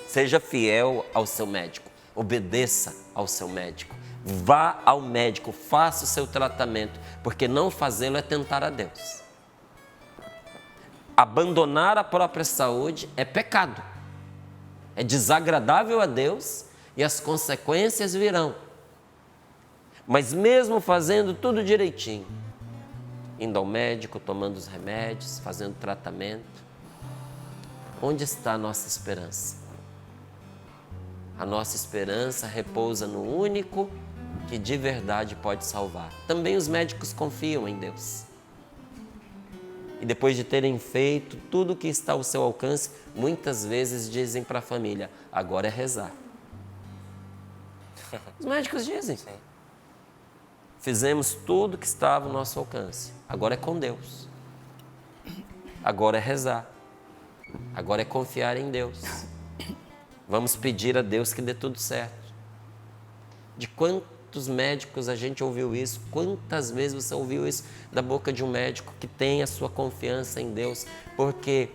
Seja fiel ao seu médico, obedeça ao seu médico, vá ao médico, faça o seu tratamento, porque não fazê-lo é tentar a Deus. Abandonar a própria saúde é pecado, é desagradável a Deus e as consequências virão. Mas mesmo fazendo tudo direitinho, indo ao médico, tomando os remédios, fazendo tratamento, onde está a nossa esperança? A nossa esperança repousa no único que de verdade pode salvar. Também os médicos confiam em Deus. e depois de terem feito tudo o que está ao seu alcance, muitas vezes dizem para a família, agora é rezar. Os médicos dizem, Sim. Fizemos tudo o que estava ao nosso alcance, agora é com Deus. Agora é rezar. Agora é confiar em Deus. Vamos pedir a Deus que dê tudo certo. De quantos médicos a gente ouviu isso? Quantas vezes você ouviu isso da boca de um médico que tem a sua confiança em Deus? Porque,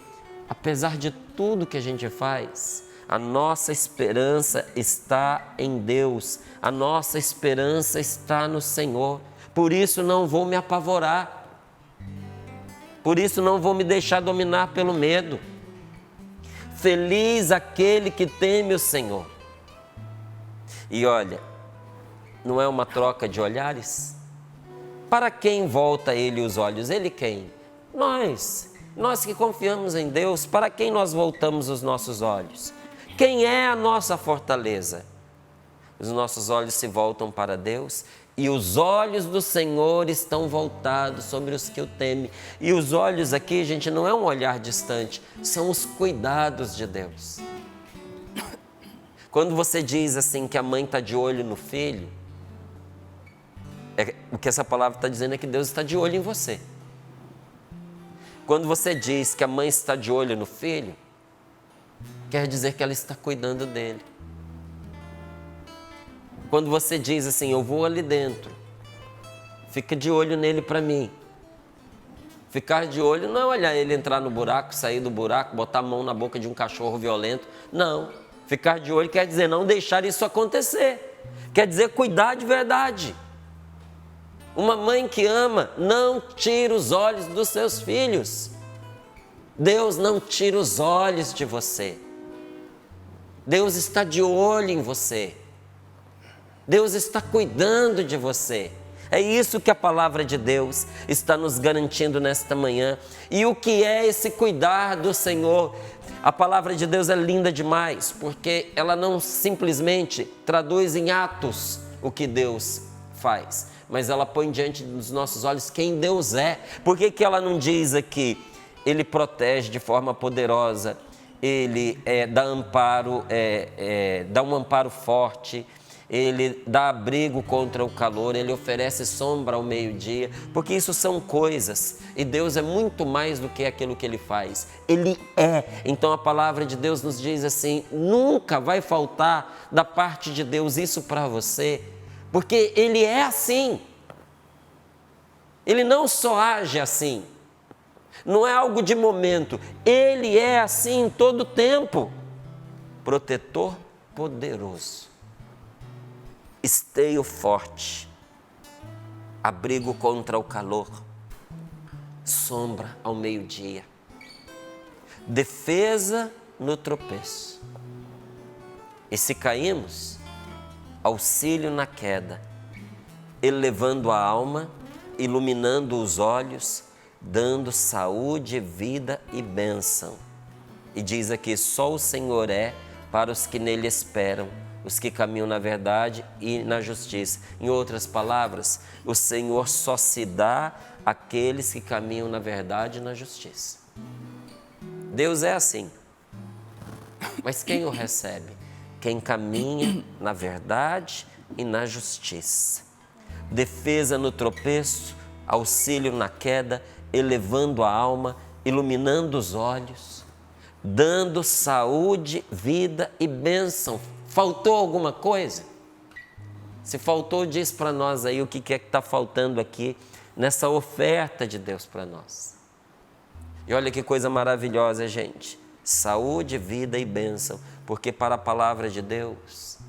apesar de tudo que a gente faz, a nossa esperança está em Deus. A nossa esperança está no Senhor. Por isso não vou me apavorar. Por isso não vou me deixar dominar pelo medo. Feliz aquele que teme o Senhor. E olha, não é uma troca de olhares? Para quem volta ele os olhos? Ele quem? Nós que confiamos em Deus, para quem nós voltamos os nossos olhos? Quem é a nossa fortaleza? Os nossos olhos se voltam para Deus e os olhos do Senhor estão voltados sobre os que o temem. E os olhos aqui, gente, não é um olhar distante, são os cuidados de Deus. Quando você diz assim que a mãe está de olho no filho, o que essa palavra está dizendo é que Deus está de olho em você. Quando você diz que a mãe está de olho no filho, quer dizer que ela está cuidando dele. Quando você diz assim, eu vou ali dentro, fica de olho nele para mim. Ficar de olho não é olhar ele entrar no buraco, sair do buraco, botar a mão na boca de um cachorro violento. Não. Ficar de olho quer dizer não deixar isso acontecer. Quer dizer cuidar de verdade. Uma mãe que ama não tira os olhos dos seus filhos. Deus não tira os olhos de você. Deus está de olho em você. Deus está cuidando de você. É isso que a palavra de Deus está nos garantindo nesta manhã. E o que é esse cuidar do Senhor? A palavra de Deus é linda demais, porque ela não simplesmente traduz em atos o que Deus faz, mas ela põe diante dos nossos olhos quem Deus é. Por que ela não diz aqui, Ele protege de forma poderosa, Ele dá um amparo forte, Ele dá abrigo contra o calor, Ele oferece sombra ao meio-dia, porque isso são coisas, e Deus é muito mais do que aquilo que Ele faz, Ele é. Então a palavra de Deus nos diz assim, nunca vai faltar da parte de Deus isso para você, porque Ele é assim, Ele não só age assim, não é algo de momento, Ele é assim em todo tempo, protetor poderoso. Esteio forte, abrigo contra o calor, sombra ao meio-dia, defesa no tropeço. E se caímos, auxílio na queda, elevando a alma, iluminando os olhos, dando saúde, vida e bênção. E diz aqui, só o Senhor é para os que nele esperam, os que caminham na verdade e na justiça. Em outras palavras, o Senhor só se dá àqueles que caminham na verdade e na justiça. Deus é assim. Mas quem o recebe? Quem caminha na verdade e na justiça. Defesa no tropeço, auxílio na queda, elevando a alma, iluminando os olhos, dando saúde, vida e bênção. Faltou alguma coisa? Se faltou, diz para nós aí o que é que está faltando aqui nessa oferta de Deus para nós. E olha que coisa maravilhosa, gente. Saúde, vida e bênção. Porque para a palavra de Deus,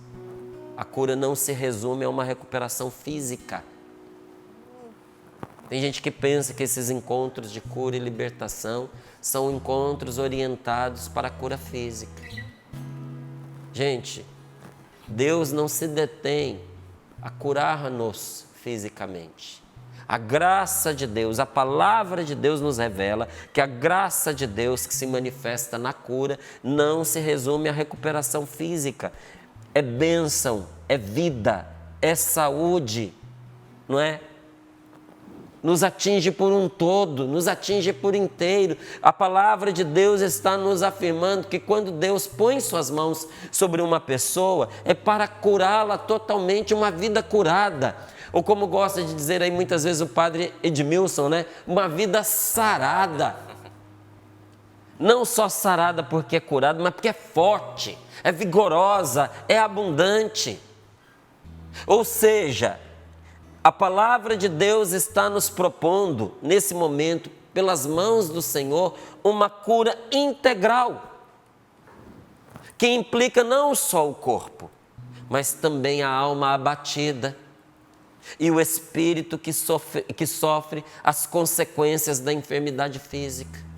a cura não se resume a uma recuperação física. Tem gente que pensa que esses encontros de cura e libertação são encontros orientados para a cura física. Gente, Deus não se detém a curar-nos fisicamente. A graça de Deus, a palavra de Deus nos revela que a graça de Deus que se manifesta na cura não se resume à recuperação física. É bênção, é vida, é saúde, não é? nos atinge por um todo, nos atinge por inteiro. A palavra de Deus está nos afirmando que quando Deus põe suas mãos sobre uma pessoa, é para curá-la totalmente, uma vida curada. Ou como gosta de dizer aí muitas vezes o padre Edmilson, né? Uma vida sarada. Não só sarada porque é curada, mas porque é forte, é vigorosa, é abundante. Ou seja, a palavra de Deus está nos propondo, nesse momento, pelas mãos do Senhor, uma cura integral, que implica não só o corpo, mas também a alma abatida e o espírito que sofre as consequências da enfermidade física.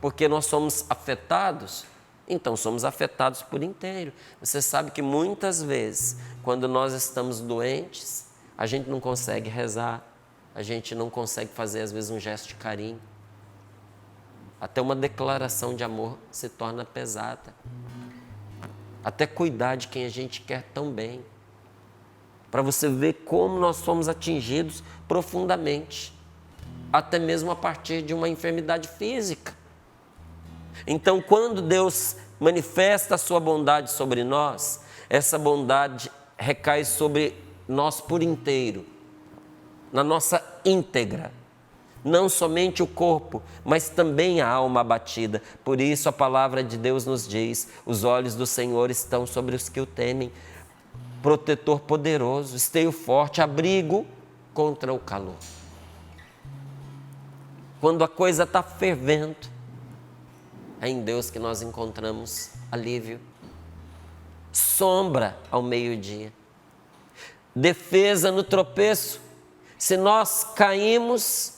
Porque nós somos afetados, então somos afetados por inteiro. Você sabe que muitas vezes, quando nós estamos doentes, a gente não consegue rezar, a gente não consegue fazer às vezes um gesto de carinho. Até uma declaração de amor se torna pesada. Até cuidar de quem a gente quer tão bem. Para você ver como nós somos atingidos profundamente, até mesmo a partir de uma enfermidade física. Então, quando Deus manifesta a sua bondade sobre nós, essa bondade recai sobre nós por inteiro, na nossa íntegra. Não somente o corpo, mas também a alma abatida. Por isso a palavra de Deus nos diz: os olhos do Senhor estão sobre os que o temem, protetor poderoso, esteio forte, abrigo contra o calor. Quando a coisa está fervendo, é em Deus que nós encontramos alívio, sombra ao meio-dia, defesa no tropeço. Se nós caímos,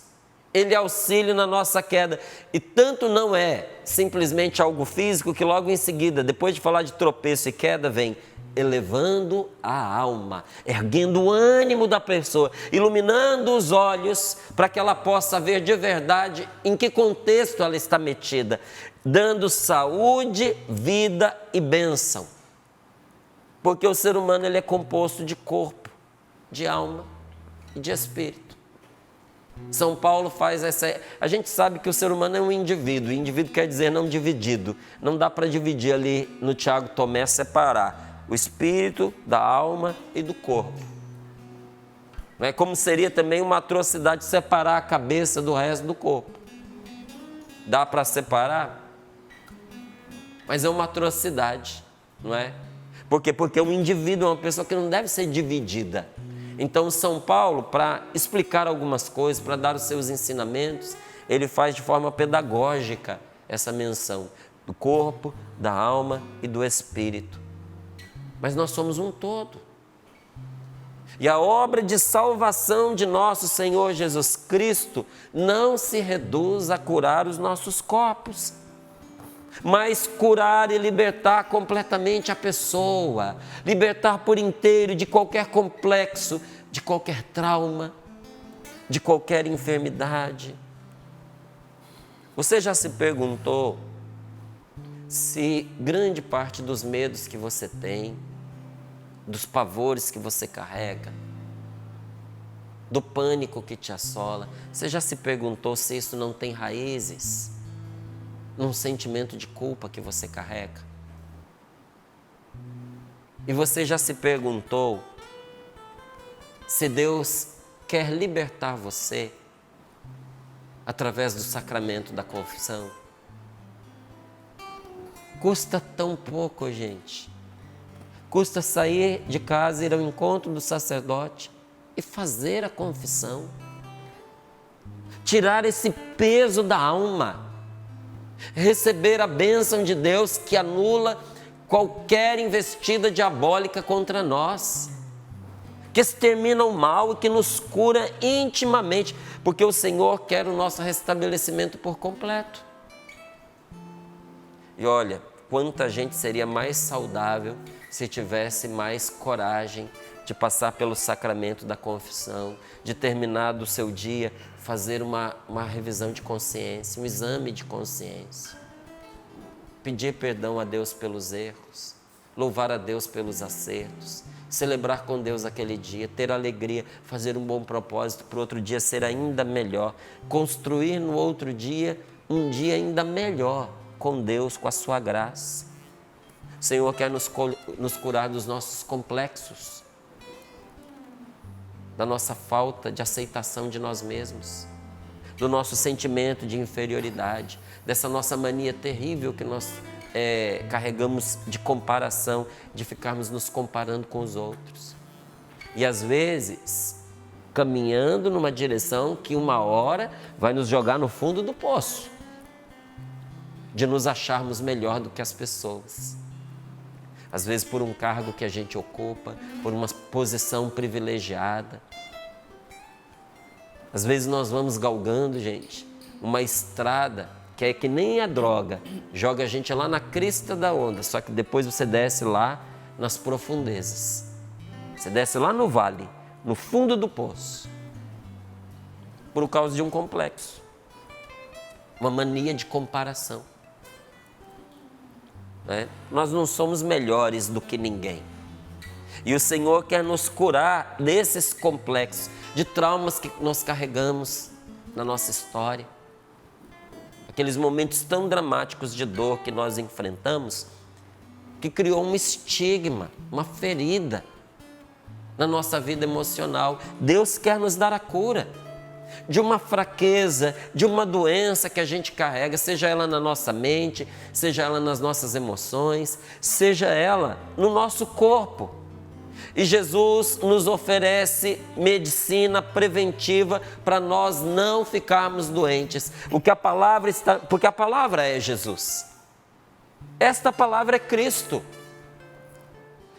Ele auxilia na nossa queda. E tanto não é simplesmente algo físico que logo em seguida, depois de falar de tropeço e queda, vem elevando a alma, erguendo o ânimo da pessoa, iluminando os olhos para que ela possa ver de verdade em que contexto ela está metida, dando saúde, vida e bênção. Porque o ser humano ele é composto de corpo, de alma e de espírito. São Paulo faz essa... A gente sabe que o ser humano é um indivíduo. Indivíduo quer dizer não dividido. Não dá para dividir ali no Tiago Tomé, separar o espírito da alma e do corpo. Não é como seria também uma atrocidade separar a cabeça do resto do corpo. Dá para separar? Mas é uma atrocidade, não é? Por quê? Porque o indivíduo é uma pessoa que não deve ser dividida. Então, São Paulo, para explicar algumas coisas, para dar os seus ensinamentos, ele faz de forma pedagógica essa menção do corpo, da alma e do espírito. Mas nós somos um todo. E a obra de salvação de nosso Senhor Jesus Cristo não se reduz a curar os nossos corpos, mas curar e libertar completamente a pessoa, libertar por inteiro de qualquer complexo, de qualquer trauma, de qualquer enfermidade. Você já se perguntou se grande parte dos medos que você tem, dos pavores que você carrega, do pânico que te assola, você já se perguntou se isso não tem raízes num sentimento de culpa que você carrega? E você já se perguntou se Deus quer libertar você através do sacramento da confissão? Custa tão pouco, gente. Custa sair de casa, ir ao encontro do sacerdote e fazer a confissão. Tirar esse peso da alma. Receber a bênção de Deus que anula qualquer investida diabólica contra nós, que extermina o mal e que nos cura intimamente, porque o Senhor quer o nosso restabelecimento por completo. E olha, quanta gente seria mais saudável se tivesse mais coragem de passar pelo sacramento da confissão, de terminar do seu dia, fazer uma revisão de consciência, um exame de consciência. Pedir perdão a Deus pelos erros, louvar a Deus pelos acertos, celebrar com Deus aquele dia, ter alegria, fazer um bom propósito para o outro dia ser ainda melhor, construir no outro dia um dia ainda melhor com Deus, com a sua graça. O Senhor quer nos curar dos nossos complexos, da nossa falta de aceitação de nós mesmos, do nosso sentimento de inferioridade, dessa nossa mania terrível que nós carregamos de comparação, de ficarmos nos comparando com os outros. E às vezes, caminhando numa direção que uma hora vai nos jogar no fundo do poço, de nos acharmos melhor do que as pessoas. Às vezes por um cargo que a gente ocupa, por uma posição privilegiada. Às vezes nós vamos galgando, gente, uma estrada que é que nem a droga, joga a gente lá na crista da onda, só que depois você desce lá nas profundezas. Você desce lá no vale, no fundo do poço, por causa de um complexo, uma mania de comparação. Nós não somos melhores do que ninguém. E o Senhor quer nos curar desses complexos, de traumas que nós carregamos na nossa história. Aqueles momentos tão dramáticos de dor que nós enfrentamos, que criou um estigma, uma ferida na nossa vida emocional. Deus quer nos dar a cura de uma fraqueza, de uma doença que a gente carrega, seja ela na nossa mente, seja ela nas nossas emoções, seja ela no nosso corpo. E Jesus nos oferece medicina preventiva para nós não ficarmos doentes. Porque a palavra é Jesus. Esta palavra é Cristo.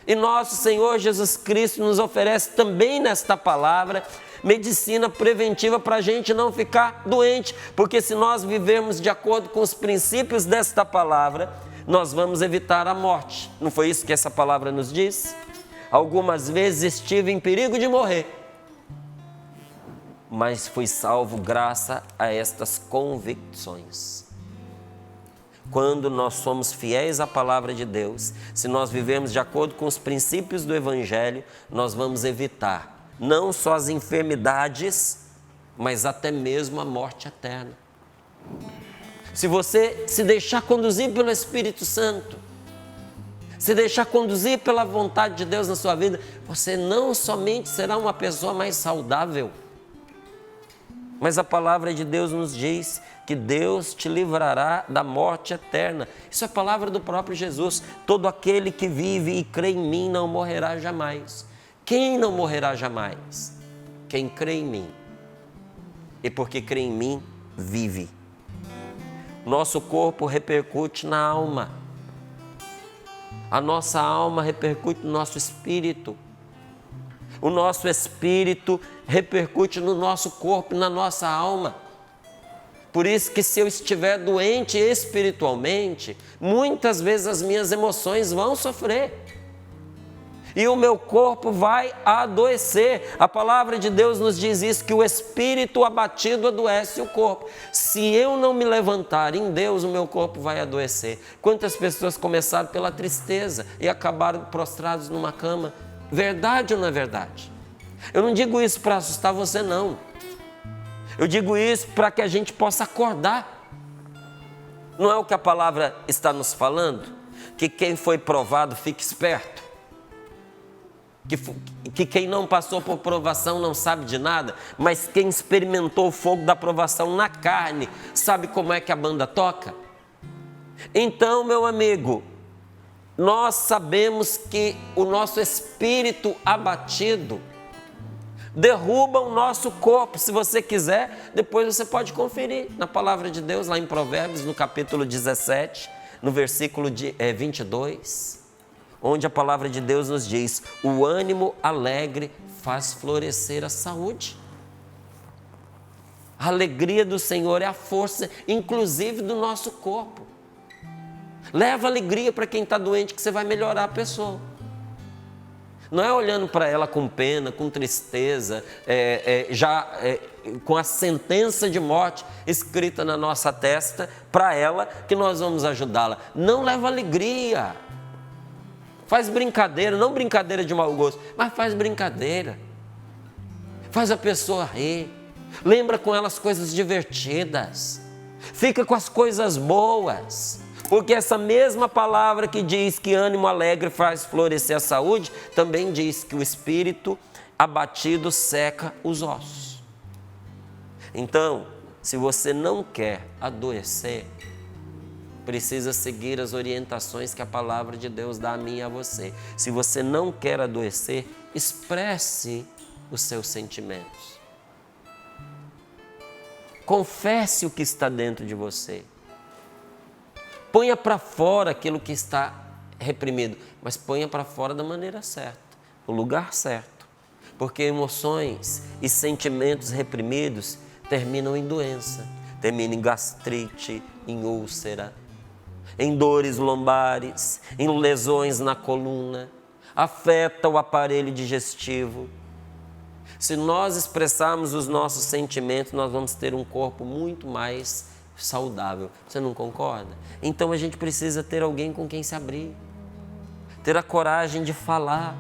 E nosso Senhor Jesus Cristo nos oferece também nesta palavra medicina preventiva para a gente não ficar doente. Porque se nós vivermos de acordo com os princípios desta palavra, nós vamos evitar a morte. Não foi isso que essa palavra nos diz? Algumas vezes estive em perigo de morrer, mas fui salvo graças a estas convicções. Quando nós somos fiéis à palavra de Deus, se nós vivemos de acordo com os princípios do Evangelho, nós vamos evitar não só as enfermidades, mas até mesmo a morte eterna. Se você se deixar conduzir pelo Espírito Santo, se deixar conduzir pela vontade de Deus na sua vida, você não somente será uma pessoa mais saudável, mas a palavra de Deus nos diz que Deus te livrará da morte eterna. Isso é a palavra do próprio Jesus. Todo aquele que vive e crê em mim não morrerá jamais. Quem não morrerá jamais? Quem crê em mim. E porque crê em mim, vive. Nosso corpo repercute na alma. A nossa alma repercute no nosso espírito. O nosso espírito repercute no nosso corpo e na nossa alma. Por isso que se eu estiver doente espiritualmente, muitas vezes as minhas emoções vão sofrer. E o meu corpo vai adoecer. A palavra de Deus nos diz isso, que o espírito abatido adoece o corpo. Se eu não me levantar em Deus, o meu corpo vai adoecer. Quantas pessoas começaram pela tristeza e acabaram prostrados numa cama? Verdade ou não é verdade? Eu não digo isso para assustar você, não. Eu digo isso para que a gente possa acordar. Não é o que a palavra está nos falando? Que quem foi provado fique esperto. Que quem não passou por provação não sabe de nada, mas quem experimentou o fogo da provação na carne, sabe como é que a banda toca? Então, meu amigo, nós sabemos que o nosso espírito abatido derruba o nosso corpo. Se você quiser, depois você pode conferir na palavra de Deus, lá em Provérbios, no capítulo 17, no versículo 22. Onde a palavra de Deus nos diz: o ânimo alegre faz florescer a saúde. A alegria do Senhor é a força, inclusive do nosso corpo. Leva alegria para quem está doente, que você vai melhorar a pessoa. Não é olhando para ela com pena, com tristeza, com a sentença de morte escrita na nossa testa para ela, que nós vamos ajudá-la. Não leva alegria. Faz brincadeira, não brincadeira de mau gosto, mas faz brincadeira. Faz a pessoa rir. Lembra com ela as coisas divertidas. Fica com as coisas boas. Porque essa mesma palavra que diz que ânimo alegre faz florescer a saúde, também diz que o espírito abatido seca os ossos. Então, se você não quer adoecer, precisa seguir as orientações que a palavra de Deus dá a mim e a você. Se você não quer adoecer, expresse os seus sentimentos. Confesse o que está dentro de você. Ponha para fora aquilo que está reprimido, mas ponha para fora da maneira certa, no lugar certo. Porque emoções e sentimentos reprimidos terminam em doença, terminam em gastrite, em úlcera, em dores lombares, em lesões na coluna, afeta o aparelho digestivo. Se nós expressarmos os nossos sentimentos, nós vamos ter um corpo muito mais saudável. Você não concorda? Então a gente precisa ter alguém com quem se abrir, ter a coragem de falar.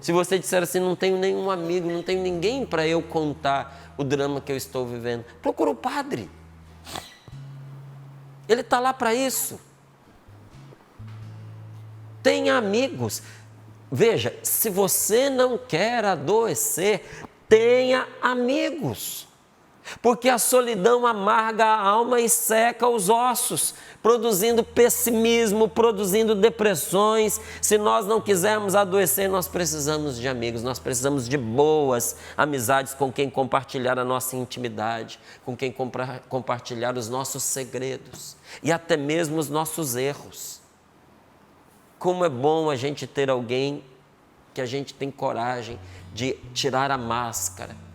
Se você disser assim, não tenho nenhum amigo, não tenho ninguém para eu contar o drama que eu estou vivendo, procura o padre. Ele está lá para isso. Tenha amigos. Veja, se você não quer adoecer, tenha amigos. Porque a solidão amarga a alma e seca os ossos, produzindo pessimismo, produzindo depressões. Se nós não quisermos adoecer, nós precisamos de amigos, nós precisamos de boas amizades com quem compartilhar a nossa intimidade, com quem compartilhar os nossos segredos e até mesmo os nossos erros. Como é bom a gente ter alguém que a gente tem coragem de tirar a máscara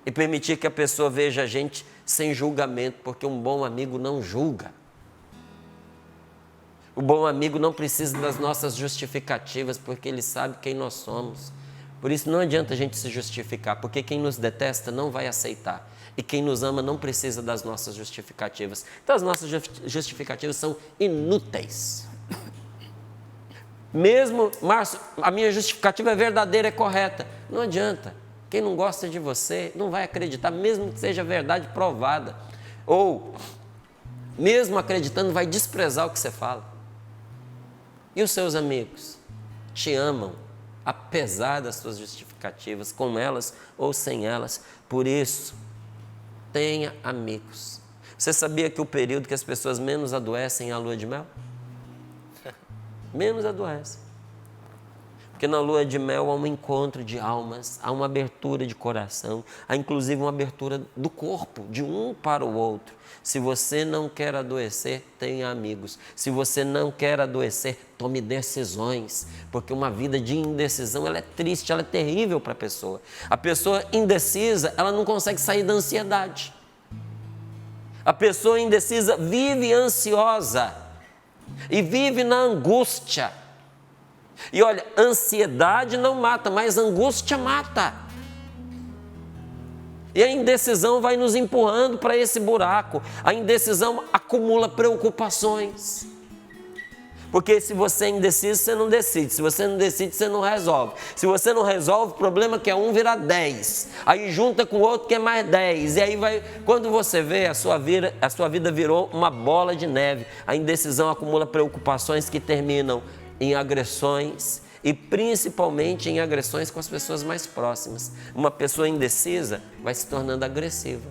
e permitir que a pessoa veja a gente sem julgamento, porque um bom amigo não julga. O bom amigo não precisa das nossas justificativas, porque ele sabe quem nós somos. Por isso não adianta a gente se justificar, porque quem nos detesta não vai aceitar. E quem nos ama não precisa das nossas justificativas. Então as nossas justificativas são inúteis. Mesmo, Márcio, a minha justificativa é verdadeira, é correta. Não adianta. Quem não gosta de você não vai acreditar, mesmo que seja verdade provada. Ou, mesmo acreditando, vai desprezar o que você fala. E os seus amigos te amam, apesar das suas justificativas, com elas ou sem elas. Por isso, tenha amigos. Você sabia que o período que as pessoas menos adoecem é a lua de mel? Menos adoecem. Porque na lua de mel há um encontro de almas, há uma abertura de coração, há inclusive uma abertura do corpo, de um para o outro. Se você não quer adoecer, tenha amigos. Se você não quer adoecer, tome decisões. Porque uma vida de indecisão, ela é triste, ela é terrível para a pessoa. A pessoa indecisa, ela não consegue sair da ansiedade. A pessoa indecisa vive ansiosa e vive na angústia. E olha, ansiedade não mata, mas angústia mata. E a indecisão vai nos empurrando para esse buraco. A indecisão acumula preocupações. Porque se você é indeciso, você não decide. Se você não decide, você não resolve. Se você não resolve, o problema é que 1 vira 10. Aí junta com o outro que é mais 10. E aí vai, quando você vê, a sua vida virou uma bola de neve. A indecisão acumula preocupações que terminam em agressões e principalmente em agressões com as pessoas mais próximas. Uma pessoa indecisa vai se tornando agressiva.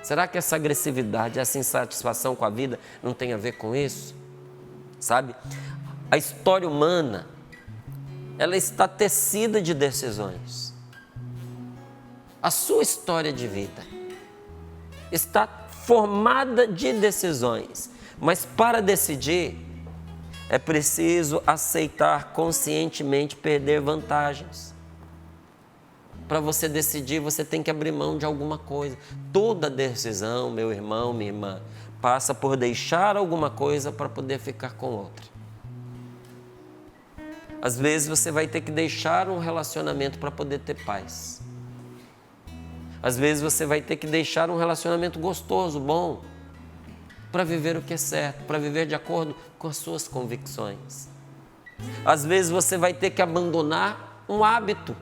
Será que essa agressividade, essa insatisfação com a vida não tem a ver com isso? Sabe? A história humana, ela está tecida de decisões. A sua história de vida está formada de decisões, mas para decidir, é preciso aceitar conscientemente perder vantagens. Para você decidir, você tem que abrir mão de alguma coisa. Toda decisão, meu irmão, minha irmã, passa por deixar alguma coisa para poder ficar com outra. Às vezes você vai ter que deixar um relacionamento para poder ter paz. Às vezes você vai ter que deixar um relacionamento gostoso, bom, para viver o que é certo, para viver de acordo com as suas convicções. Às vezes você vai ter que abandonar um hábito,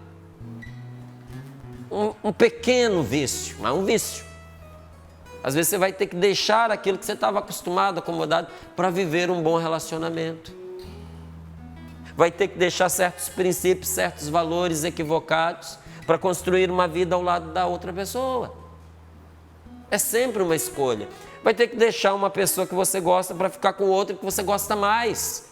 um pequeno vício, mas um vício. Às vezes você vai ter que deixar aquilo que você estava acostumado, acomodado, para viver um bom relacionamento. Vai ter que deixar certos princípios, certos valores equivocados para construir uma vida ao lado da outra pessoa. É sempre uma escolha. Vai ter que deixar uma pessoa que você gosta para ficar com outra que você gosta mais.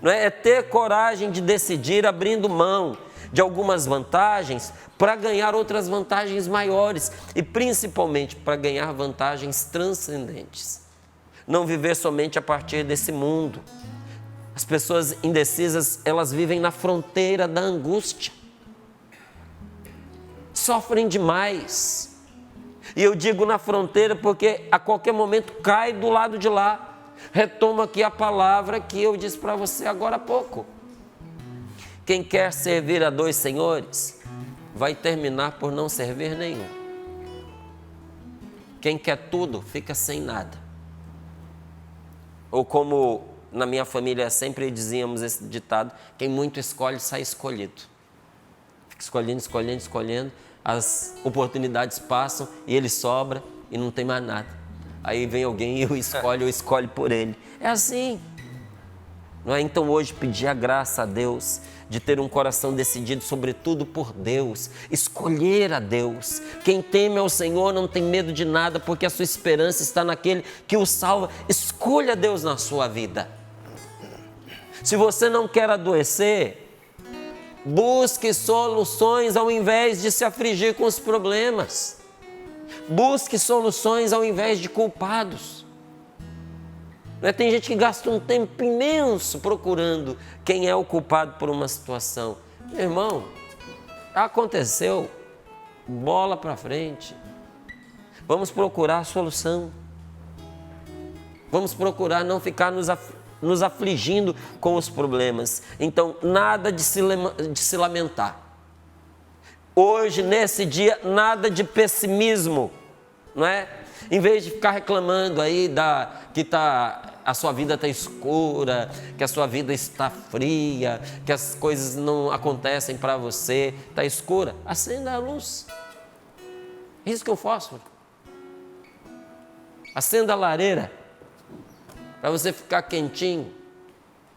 Não é? É ter coragem de decidir abrindo mão de algumas vantagens para ganhar outras vantagens maiores e principalmente para ganhar vantagens transcendentes. Não viver somente a partir desse mundo. As pessoas indecisas, elas vivem na fronteira da angústia. Sofrem demais. E eu digo na fronteira porque a qualquer momento cai do lado de lá. Retomo aqui a palavra que eu disse para você agora há pouco. Quem quer servir a dois senhores, vai terminar por não servir nenhum. Quem quer tudo, fica sem nada. Ou como na minha família sempre dizíamos esse ditado, quem muito escolhe, sai escolhido. Fica escolhendo, as oportunidades passam e ele sobra e não tem mais nada. Aí vem alguém e eu escolhe por ele. É assim. Não é? Então hoje pedir a graça a Deus de ter um coração decidido sobretudo por Deus, escolher a Deus. Quem teme ao Senhor não tem medo de nada, porque a sua esperança está naquele que o salva. Escolha Deus na sua vida. Se você não quer adoecer, busque soluções ao invés de se afligir com os problemas. Busque soluções ao invés de culpados. Tem gente que gasta um tempo imenso procurando quem é o culpado por uma situação. Meu irmão, aconteceu, bola para frente. Vamos procurar a solução. Vamos procurar não ficar nos afligindo com os problemas. Então, nada de se lamentar. Hoje, nesse dia, nada de pessimismo, não é? Em vez de ficar reclamando aí a sua vida está escura, que a sua vida está fria, que as coisas não acontecem para você, está escura, acenda a luz. Risque o fósforo. Acenda a lareira, para você ficar quentinho.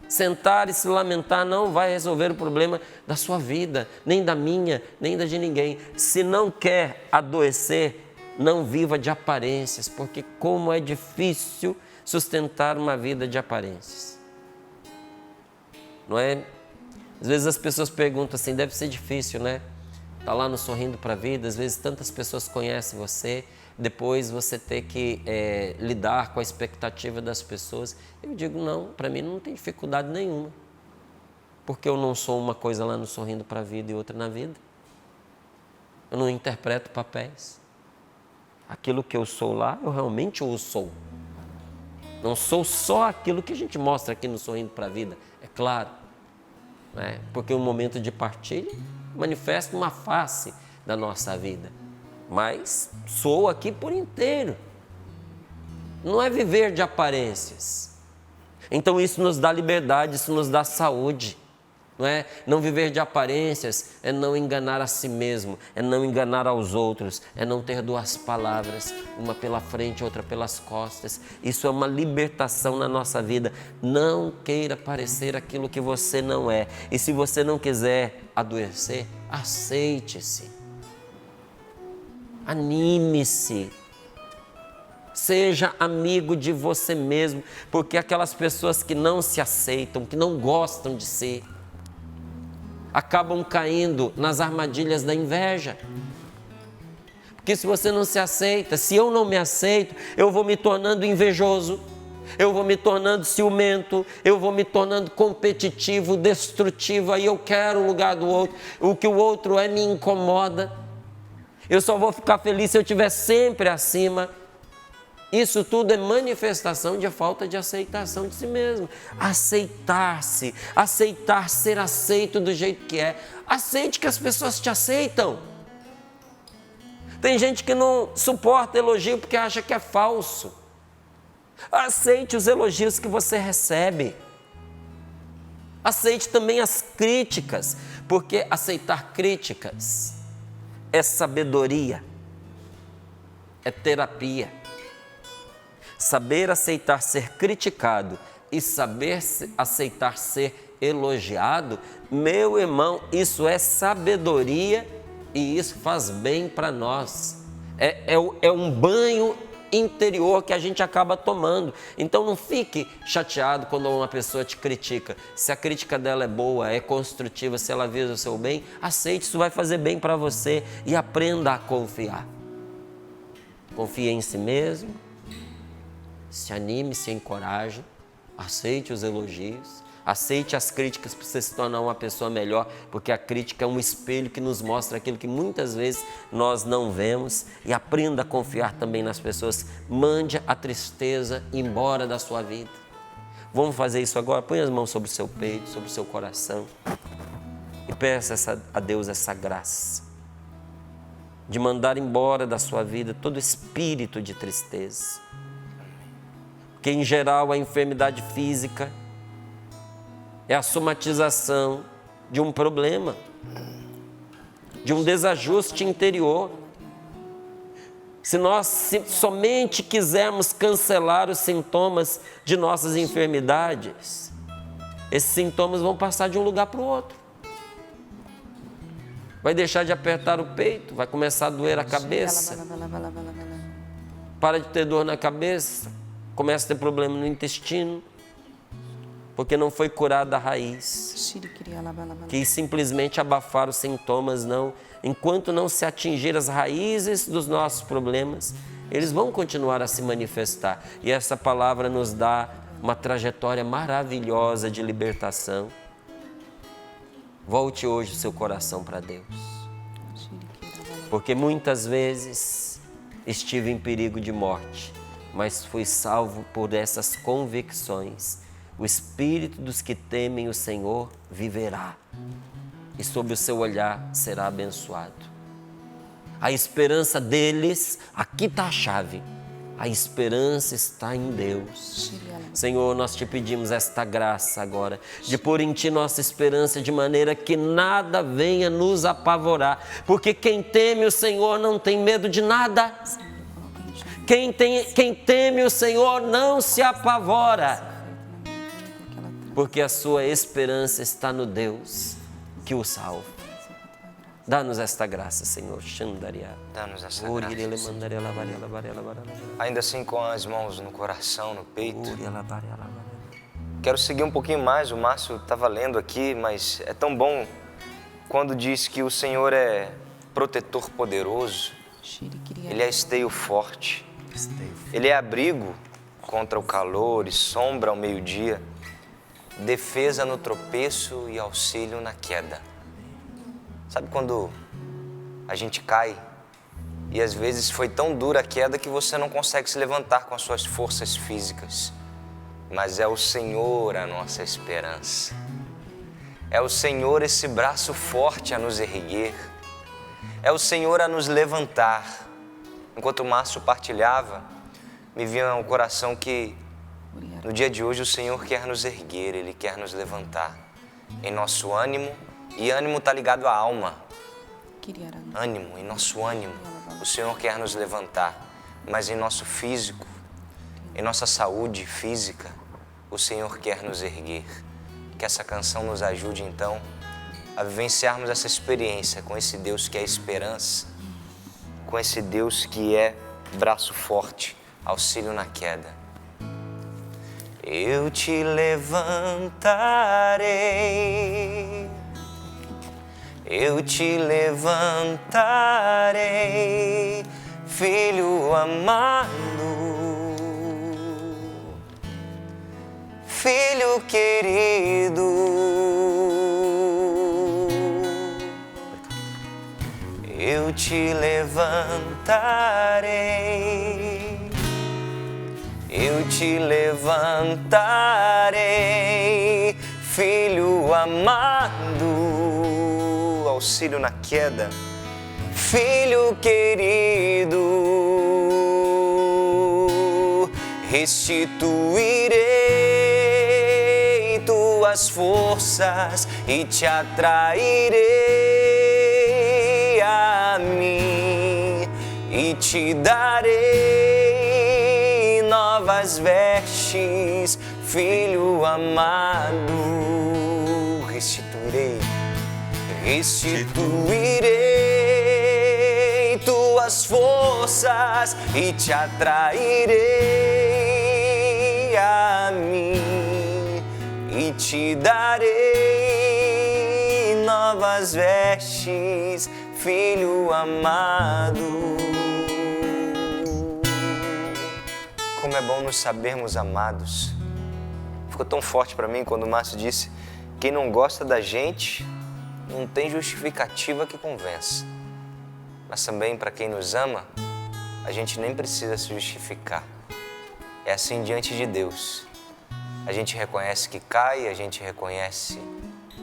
Sentar e se lamentar não vai resolver o problema da sua vida, nem da minha, nem da de ninguém. Se não quer adoecer, não viva de aparências, porque como é difícil sustentar uma vida de aparências. Não é? Às vezes as pessoas perguntam assim, deve ser difícil, né? Tá lá no Sorrindo para a Vida, às vezes tantas pessoas conhecem você, depois você ter que lidar com a expectativa das pessoas. Eu digo, não, para mim não tem dificuldade nenhuma, porque eu não sou uma coisa lá no Sorrindo para a Vida e outra na vida. Eu não interpreto papéis. Aquilo que eu sou lá, eu realmente o sou. Não sou só aquilo que a gente mostra aqui no Sorrindo para a Vida, é claro. Né? Porque o momento de partilha manifesta uma face da nossa vida. Mas sou aqui por inteiro. Não é viver de aparências. Então isso nos dá liberdade, isso nos dá saúde. Não é? Não viver de aparências é não enganar a si mesmo, é não enganar aos outros, é não ter duas palavras, uma pela frente, outra pelas costas. Isso é uma libertação na nossa vida. Não queira parecer aquilo que você não é. E se você não quiser adoecer, aceite-se. Anime-se. Seja amigo de você mesmo, porque aquelas pessoas que não se aceitam, que não gostam de si, acabam caindo nas armadilhas da inveja. Porque se você não se aceita, se eu não me aceito, eu vou me tornando invejoso, eu vou me tornando ciumento, eu vou me tornando competitivo, destrutivo, aí eu quero o lugar do outro, o que o outro é me incomoda. Eu só vou ficar feliz se eu estiver sempre acima. Isso tudo é manifestação de falta de aceitação de si mesmo. Aceitar-se, aceitar ser aceito do jeito que é. Aceite que as pessoas te aceitam. Tem gente que não suporta elogio porque acha que é falso. Aceite os elogios que você recebe. Aceite também as críticas, porque aceitar críticas é sabedoria, é terapia. Saber aceitar ser criticado e saber aceitar ser elogiado, meu irmão, isso é sabedoria e isso faz bem para nós. É um banho interior que a gente acaba tomando. Então não fique chateado quando uma pessoa te critica. Se a crítica dela é boa, é construtiva, se ela visa o seu bem, aceite, isso vai fazer bem para você e aprenda a confiar. Confie em si mesmo, se anime, se encoraje, aceite os elogios, aceite as críticas para você se tornar uma pessoa melhor, porque a crítica é um espelho que nos mostra aquilo que muitas vezes nós não vemos, e aprenda a confiar também nas pessoas. Mande a tristeza embora da sua vida. Vamos fazer isso agora? Põe as mãos sobre o seu peito, sobre o seu coração e peça a Deus essa graça de mandar embora da sua vida todo espírito de tristeza. Porque em geral a enfermidade física é a somatização de um problema, de um desajuste interior. Se nós somente quisermos cancelar os sintomas de nossas enfermidades, esses sintomas vão passar de um lugar para o outro. Vai deixar de apertar o peito, vai começar a doer a cabeça. Para de ter dor na cabeça, começa a ter problema no intestino, porque não foi curada a raiz. Quis simplesmente abafar os sintomas, não. Enquanto não se atingir as raízes dos nossos problemas, eles vão continuar a se manifestar. E essa palavra nos dá uma trajetória maravilhosa de libertação. Volte hoje o seu coração para Deus. Porque muitas vezes estive em perigo de morte, mas fui salvo por essas convicções. O espírito dos que temem o Senhor viverá, e sob o seu olhar será abençoado. A esperança deles, aqui está a chave, a esperança está em Deus. Senhor, nós te pedimos esta graça agora, de pôr em Ti nossa esperança, de maneira que nada venha nos apavorar, porque quem teme o Senhor não tem medo de nada. Quem teme o Senhor não se apavora, porque a sua esperança está no Deus que o salva. Dá-nos esta graça, Senhor. Dá-nos essa graça. Ainda assim, com as mãos no coração, no peito. Quero seguir um pouquinho mais. O Márcio estava lendo aqui, mas é tão bom quando diz que o Senhor é protetor poderoso. Ele é esteio forte. Ele é abrigo contra o calor e sombra ao meio-dia. Defesa no tropeço e auxílio na queda. Sabe quando a gente cai e às vezes foi tão dura a queda que você não consegue se levantar com as suas forças físicas, mas é o Senhor a nossa esperança. É o Senhor esse braço forte a nos erguer. É o Senhor a nos levantar. Enquanto o Márcio partilhava, me vinha ao coração que no dia de hoje o Senhor quer nos erguer, Ele quer nos levantar em nosso ânimo, e ânimo está ligado à alma. Ânimo, em nosso ânimo, o Senhor quer nos levantar, mas em nosso físico, em nossa saúde física, o Senhor quer nos erguer. Que essa canção nos ajude então a vivenciarmos essa experiência com esse Deus que é esperança, com esse Deus que é braço forte, auxílio na queda. Eu te levantarei, eu te levantarei, filho amado, filho querido. Eu te levantarei, eu te levantarei, filho amado, auxílio na queda, filho querido, restituirei tuas forças e te atrairei a mim e te darei novas vestes, filho amado. Restituirei tuas forças e te atrairei a mim e te darei novas vestes, filho amado. Como é bom nos sabermos amados. Ficou tão forte para mim quando o Márcio disse: quem não gosta da gente não tem justificativa que convença. Mas também para quem nos ama, a gente nem precisa se justificar. É assim diante de Deus. A gente reconhece que cai, a gente reconhece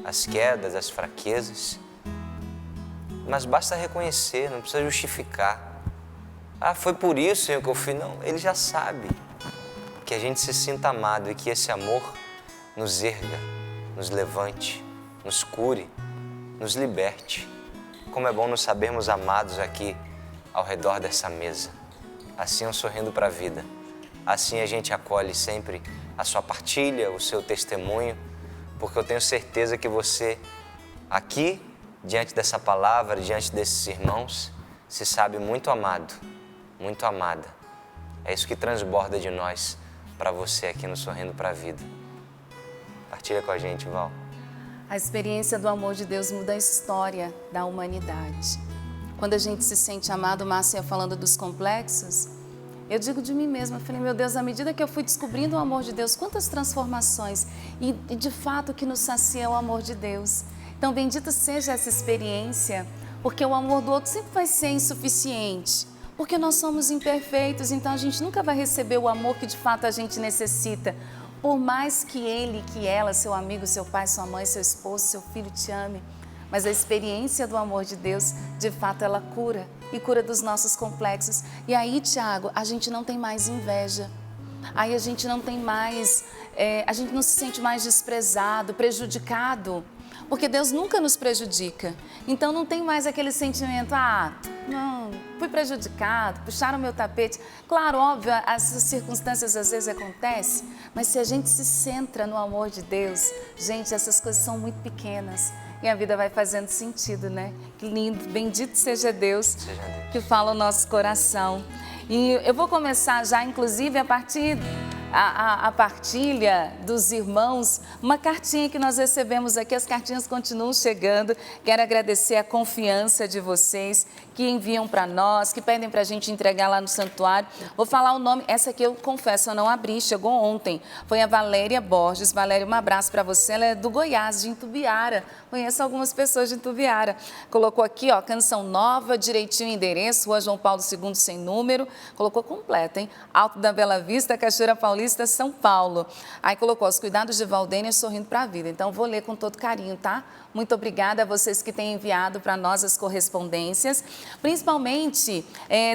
as quedas, as fraquezas. Mas basta reconhecer, não precisa justificar. Ah, foi por isso, Senhor, que eu fiz. Não, Ele já sabe. Que a gente se sinta amado e que esse amor nos erga, nos levante, nos cure, nos liberte. Como é bom nos sabermos amados aqui ao redor dessa mesa. Assim eu sorrindo para a vida. Assim a gente acolhe sempre a sua partilha, o seu testemunho, porque eu tenho certeza que você aqui, diante dessa palavra, diante desses irmãos, se sabe muito amado, muito amada. É isso que transborda de nós para você aqui no Sorrindo para a Vida. Partilha com a gente, Val. A experiência do amor de Deus muda a história da humanidade. Quando a gente se sente amado, Márcia ia falando dos complexos, eu digo de mim mesma, eu falei, meu Deus, à medida que eu fui descobrindo o amor de Deus, quantas transformações, e de fato o que nos sacia é o amor de Deus. Então, bendito seja essa experiência, porque o amor do outro sempre vai ser insuficiente, porque nós somos imperfeitos, então a gente nunca vai receber o amor que de fato a gente necessita. Por mais que ele, que ela, seu amigo, seu pai, sua mãe, seu esposo, seu filho te ame, mas a experiência do amor de Deus, de fato, ela cura e cura dos nossos complexos. E aí, Tiago, a gente não tem mais inveja. Aí a gente não tem mais, a gente não se sente mais desprezado, prejudicado, porque Deus nunca nos prejudica. Então não tem mais aquele sentimento, não, fui prejudicado, puxaram meu tapete. Claro, óbvio, essas circunstâncias às vezes acontecem, mas se a gente se centra no amor de Deus, gente, essas coisas são muito pequenas e a vida vai fazendo sentido, né? Que lindo, bendito seja Deus, que fala o nosso coração. E eu vou começar já, inclusive, a partir a partilha dos irmãos, uma cartinha que nós recebemos aqui, as cartinhas continuam chegando. Quero agradecer a confiança de vocês que enviam para nós, que pedem para a gente entregar lá no santuário. Vou falar o nome, essa aqui eu confesso, eu não abri, chegou ontem. Foi a Valéria Borges. Valéria, um abraço para você, ela é do Goiás, de Itumbiara. Conheço algumas pessoas de Itumbiara. Colocou aqui, ó, Canção Nova, direitinho o endereço, Rua João Paulo II, sem número. Colocou completo, hein? Alto da Bela Vista, Cachoeira Paulista, São Paulo. Aí colocou os cuidados de Valdênia, sorrindo para a vida. Então, vou ler com todo carinho, tá? Muito obrigada a vocês que têm enviado para nós as correspondências, principalmente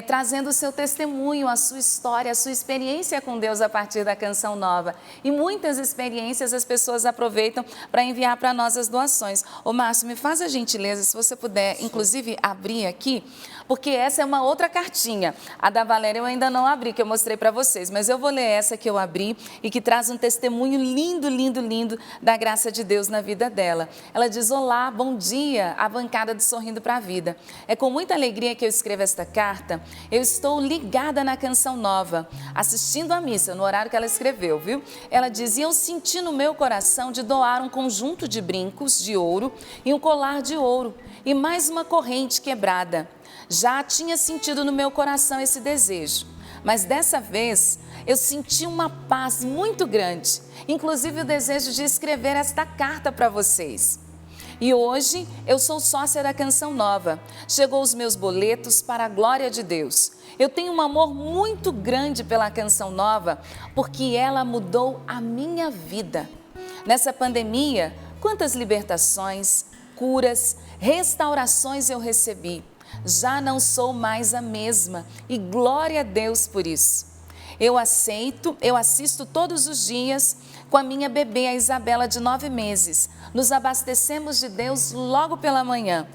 trazendo o seu testemunho, a sua história, a sua experiência com Deus a partir da Canção Nova. E muitas experiências as pessoas aproveitam para enviar para nós as doações. Ô Márcio, me faz a gentileza, se você puder, inclusive, abrir aqui, porque essa é uma outra cartinha. A da Valéria eu ainda não abri, que eu mostrei para vocês, mas eu vou ler essa que eu abri e que traz um testemunho lindo, lindo, lindo da graça de Deus na vida dela. Ela diz: olá, bom dia, a bancada do Sorrindo para a Vida. É com muita alegria que eu escrevo esta carta. Eu estou ligada na Canção Nova, assistindo a missa, no horário que ela escreveu, viu? Ela diz: e eu senti no meu coração de doar um conjunto de brincos de ouro e um colar de ouro e mais uma corrente quebrada. Já tinha sentido no meu coração esse desejo, mas dessa vez eu senti uma paz muito grande, inclusive o desejo de escrever esta carta para vocês. E hoje eu sou sócia da Canção Nova. Chegou os meus boletos para a glória de Deus. Eu tenho um amor muito grande pela Canção Nova, porque ela mudou a minha vida. Nessa pandemia, quantas libertações, curas, restaurações eu recebi. Já não sou mais a mesma e glória a Deus por isso. Eu assisto todos os dias com a minha bebê, a Isabela, de 9 meses. Nos abastecemos de Deus logo pela manhã.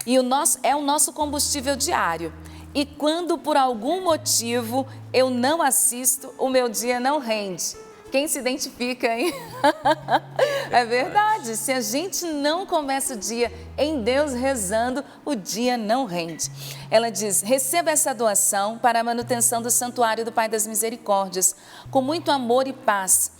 E é o nosso combustível diário. E quando por algum motivo eu não assisto, o meu dia não rende. Quem se identifica, hein? É verdade, se a gente não começa o dia em Deus rezando, o dia não rende. Ela diz: receba essa doação para a manutenção do Santuário do Pai das Misericórdias, com muito amor e paz,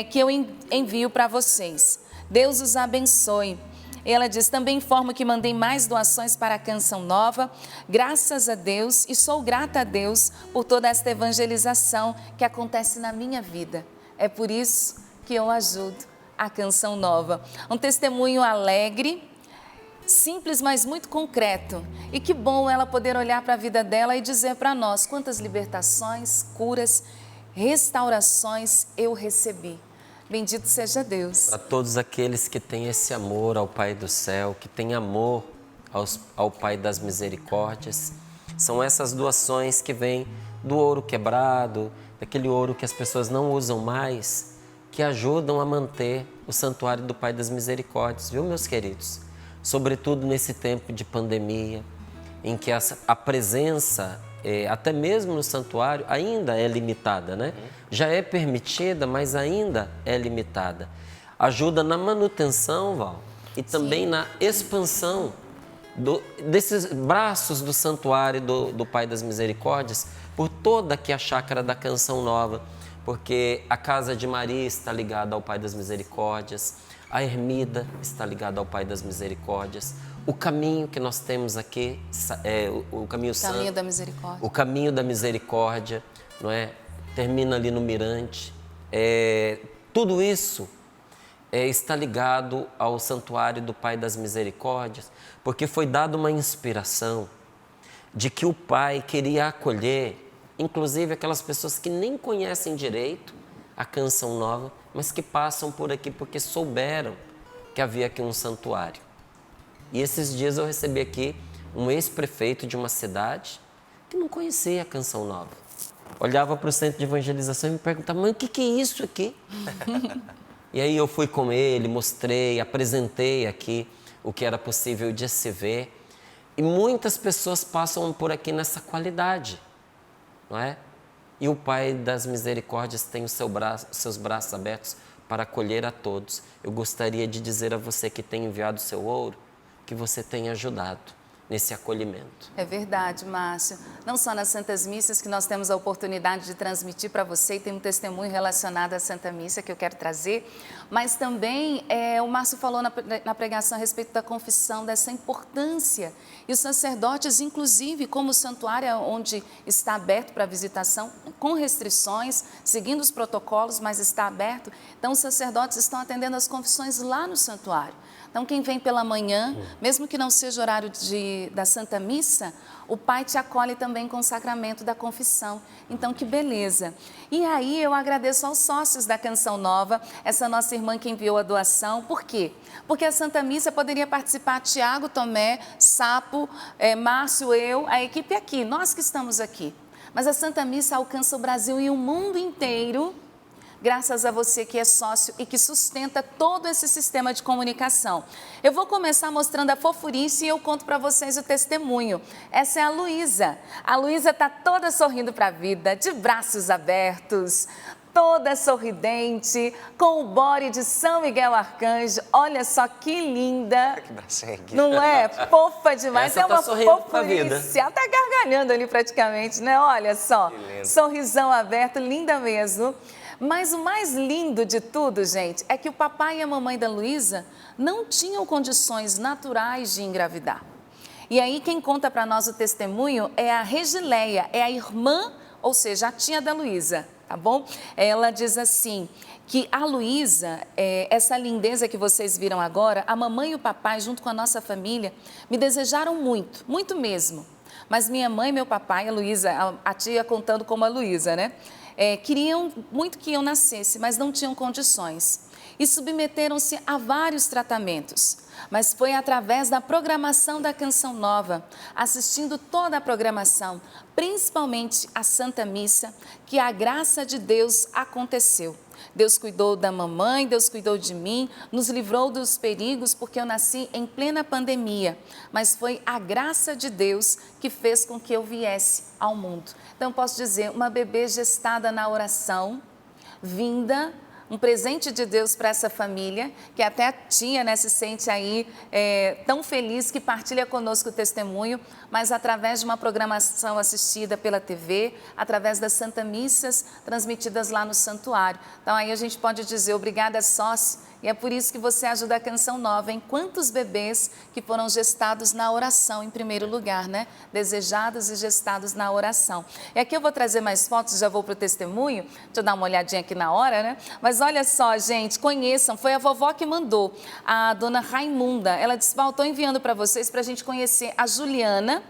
que eu envio para vocês. Deus os abençoe. Ela diz: também informo que mandei mais doações para a Canção Nova, graças a Deus, e sou grata a Deus por toda esta evangelização que acontece na minha vida. É por isso que eu ajudo a Canção Nova. Um testemunho alegre, simples, mas muito concreto. E que bom ela poder olhar para a vida dela e dizer para nós quantas libertações, curas, restaurações eu recebi. Bendito seja Deus. Para todos aqueles que têm esse amor ao Pai do céu, que têm amor ao Pai das misericórdias, são essas doações que vêm do ouro quebrado, daquele ouro que as pessoas não usam mais, que ajudam a manter o Santuário do Pai das Misericórdias, viu, meus queridos? Sobretudo nesse tempo de pandemia, em que a presença, até mesmo no santuário, ainda é limitada, né? Já é permitida, mas ainda é limitada. Ajuda na manutenção, Val, e também na expansão desses braços do Santuário do Pai das Misericórdias, por toda aqui a chácara da Canção Nova, porque a Casa de Maria está ligada ao Pai das Misericórdias, a Ermida está ligada ao Pai das Misericórdias, o caminho que nós temos aqui, o caminho santo, Caminho da Misericórdia. O Caminho da Misericórdia, não é? Termina ali no Mirante. Tudo isso está ligado ao Santuário do Pai das Misericórdias, porque foi dada uma inspiração de que o Pai queria acolher, inclusive aquelas pessoas que nem conhecem direito a Canção Nova, mas que passam por aqui porque souberam que havia aqui um santuário. E esses dias eu recebi aqui um ex-prefeito de uma cidade que não conhecia a Canção Nova. Olhava para o centro de evangelização e me perguntava: mãe, o que é isso aqui? E aí eu fui com ele, mostrei, apresentei aqui o que era possível de se ver. E muitas pessoas passam por aqui nessa qualidade, não é? E o Pai das Misericórdias tem os seus braços abertos para acolher a todos. Eu gostaria de dizer a você que tem enviado o seu ouro, que você tem ajudado nesse acolhimento. É verdade, Márcio. Não só nas Santas Missas que nós temos a oportunidade de transmitir para você, e tem um testemunho relacionado à Santa Missa que eu quero trazer, mas também o Márcio falou na pregação a respeito da confissão, dessa importância. E os sacerdotes, inclusive, como o santuário onde está aberto para visitação, com restrições, seguindo os protocolos, mas está aberto, então os sacerdotes estão atendendo as confissões lá no santuário. Então, quem vem pela manhã, mesmo que não seja horário da Santa Missa, o Pai te acolhe também com o sacramento da confissão. Então, que beleza. E aí, eu agradeço aos sócios da Canção Nova, essa nossa irmã que enviou a doação. Por quê? Porque a Santa Missa poderia participar Tiago, Tomé, Sapo, Márcio, eu, a equipe aqui, nós que estamos aqui. Mas a Santa Missa alcança o Brasil e o mundo inteiro, graças a você que é sócio e que sustenta todo esse sistema de comunicação. Eu vou começar mostrando a fofurice e eu conto para vocês o testemunho. Essa é a Luísa. A Luísa está toda sorrindo para a vida, de braços abertos, toda sorridente, com o bore de São Miguel Arcanjo. Olha só que linda. Que bracinho aqui. Não é? Fofa demais. Essa é uma tá sorrindo pra vida. fofurice. Ela está gargalhando ali praticamente, né? Olha só. Que lindo. Sorrisão aberto, linda mesmo. Mas o mais lindo de tudo, gente, é que o papai e a mamãe da Luísa não tinham condições naturais de engravidar. E aí quem conta para nós o testemunho é a Regileia, é a irmã, ou seja, a tia da Luísa, tá bom? Ela diz assim, que a Luísa, essa lindeza que vocês viram agora, a mamãe e o papai, junto com a nossa família, me desejaram muito, muito mesmo. Mas minha mãe e meu papai, a Luísa, a tia contando como a Luísa, né? Queriam muito que eu nascesse, mas não tinham condições. e submeteram-se a vários tratamentos. Mas foi através da programação da Canção Nova, assistindo toda a programação, principalmente a Santa Missa, que a graça de Deus aconteceu. Deus cuidou da mamãe, Deus cuidou de mim, nos livrou dos perigos, porque eu nasci em plena pandemia. Mas foi a graça de Deus que fez com que eu viesse ao mundo. Então, posso dizer, uma bebê gestada na oração, vinda, um presente de Deus para essa família, que até a tia, né, se sente aí tão feliz que partilha conosco o testemunho, mas através de uma programação assistida pela TV, através das Santa Missas transmitidas lá no santuário. Então aí a gente pode dizer, obrigada sócio, e é por isso que você ajuda a Canção Nova, em quantos bebês que foram gestados na oração em primeiro lugar, né? Desejados e gestados na oração. E aqui eu vou trazer mais fotos, já vou para o testemunho, deixa eu dar uma olhadinha aqui na hora, né? Mas olha só, gente, conheçam, foi a vovó que mandou, a dona Raimunda. Ela disse, estou enviando para vocês para a gente conhecer a Juliana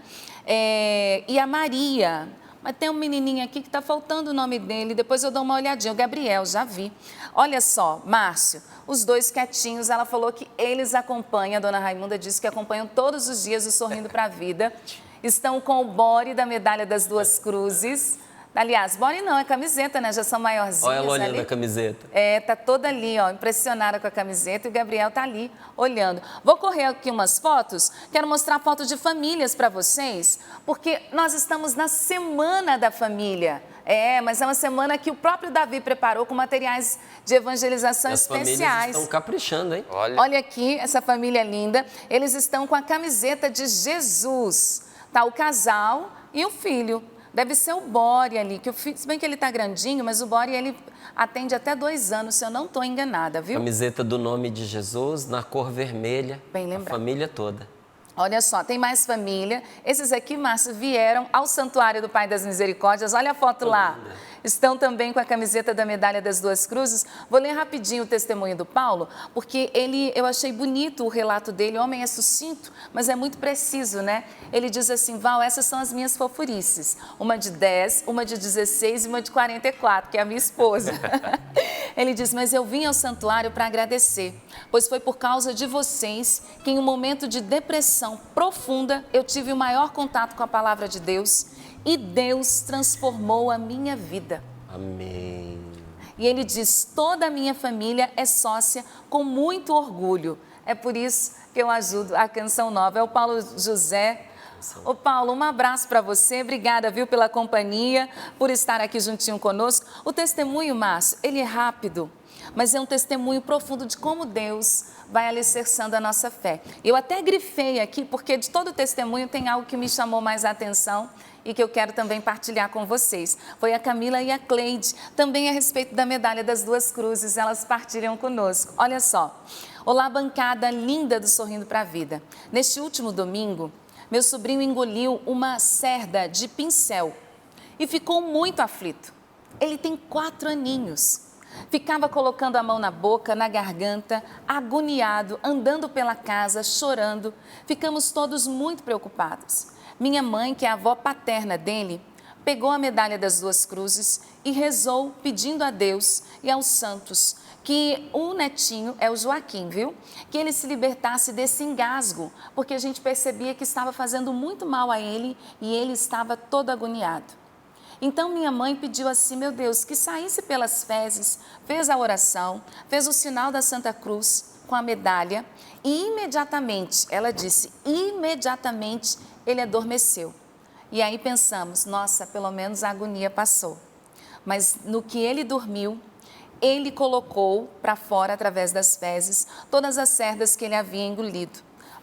e a Maria. Mas tem um menininho aqui que está faltando o nome dele, depois eu dou uma olhadinha, o Gabriel, já vi. Olha só, Márcio, os dois quietinhos, ela falou que eles acompanham, a dona Raimunda disse que acompanham todos os dias o Sorrindo para a Vida. Estão com o bore da Medalha das Duas Cruzes. Aliás, bore não, é camiseta, né? Já são maiorzinhos. Olha ela olhando ali. a camiseta. Tá toda ali, ó, impressionada com a camiseta, e o Gabriel tá ali olhando. Vou correr aqui umas fotos, quero mostrar fotos de famílias para vocês, porque nós estamos na Semana da Família. Mas é uma semana que o próprio Davi preparou com materiais de evangelização especiais. As famílias estão caprichando, hein? Olha aqui, essa família linda, eles estão com a camiseta de Jesus. Tá o casal e o filho. Deve ser o Bore ali, que o filho, se bem que ele está grandinho, mas o Bore ele atende até 2 anos, se eu não estou enganada, viu? Camiseta do nome de Jesus, na cor vermelha, bem lembrado. A família toda. Olha só, tem mais família. Esses aqui, Márcio, vieram ao Santuário do Pai das Misericórdias. Olha a foto lá. Estão também com a camiseta da Medalha das Duas Cruzes. Vou ler rapidinho o testemunho do Paulo, porque eu achei bonito o relato dele. O homem é sucinto, mas é muito preciso, né? Ele diz assim, Val, essas são as minhas fofurices. Uma de 10, uma de 16 e uma de 44, que é a minha esposa. Ele diz, mas eu vim ao santuário para agradecer, pois foi por causa de vocês que em um momento de depressão profunda eu tive o maior contato com a palavra de Deus e Deus transformou a minha vida. Amém. E ele diz, toda a minha família é sócia com muito orgulho. É por isso que eu ajudo a Canção Nova. É o Paulo José. Ô Paulo, um abraço para você, obrigada, viu, pela companhia, por estar aqui juntinho conosco. O testemunho, Márcio, ele é rápido, mas é um testemunho profundo de como Deus vai alicerçando a nossa fé. Eu até grifei aqui, porque de todo o testemunho tem algo que me chamou mais a atenção e que eu quero também partilhar com vocês. Foi a Camila e a Cleide, também a respeito da Medalha das Duas Cruzes, elas partilham conosco. Olha só, olá bancada linda do Sorrindo para a Vida. Neste último domingo, meu sobrinho engoliu uma cerda de pincel e ficou muito aflito. Ele tem 4 aninhos. Ficava colocando a mão na boca, na garganta, agoniado, andando pela casa, chorando. Ficamos todos muito preocupados. Minha mãe, que é a avó paterna dele, pegou a Medalha das Duas Cruzes e rezou pedindo a Deus e aos santos que o netinho, é o Joaquim, viu? Que ele se libertasse desse engasgo, porque a gente percebia que estava fazendo muito mal a ele e ele estava todo agoniado. Então minha mãe pediu assim, meu Deus, que saísse pelas fezes, fez a oração, fez o sinal da Santa Cruz com a medalha e imediatamente, ela disse, imediatamente ele adormeceu. E aí pensamos, nossa, pelo menos a agonia passou. Mas no que ele dormiu, ele colocou para fora, através das fezes, todas as cerdas que ele havia engolido.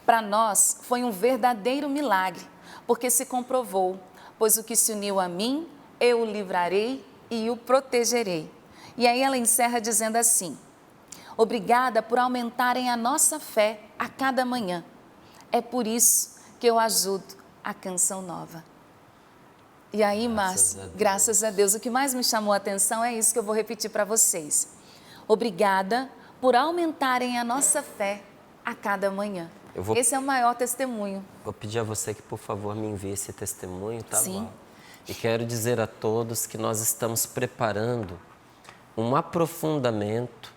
Para nós, foi um verdadeiro milagre, porque se comprovou, pois o que se uniu a mim, eu o livrarei e o protegerei. E aí ela encerra dizendo assim, obrigada por aumentarem a nossa fé a cada manhã. É por isso que eu ajudo a Canção Nova. E aí, Márcio, graças a Deus, o que mais me chamou a atenção é isso que eu vou repetir para vocês. Obrigada por aumentarem a nossa fé a cada manhã. Esse é o maior testemunho. Vou pedir a você que, por favor, me envie esse testemunho, tá bom? Sim. E quero dizer a todos que nós estamos preparando um aprofundamento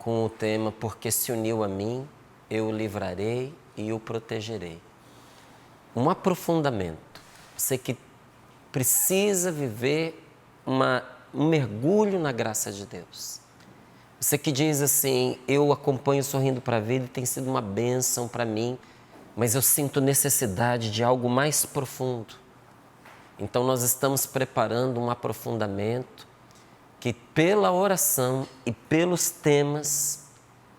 com o tema Porque se uniu a mim, eu o livrarei e o protegerei. Um aprofundamento. Você que precisa viver um mergulho na graça de Deus. Você que diz assim, eu acompanho Sorrindo para a Vida e tem sido uma bênção para mim, mas eu sinto necessidade de algo mais profundo. Então nós estamos preparando um aprofundamento que pela oração e pelos temas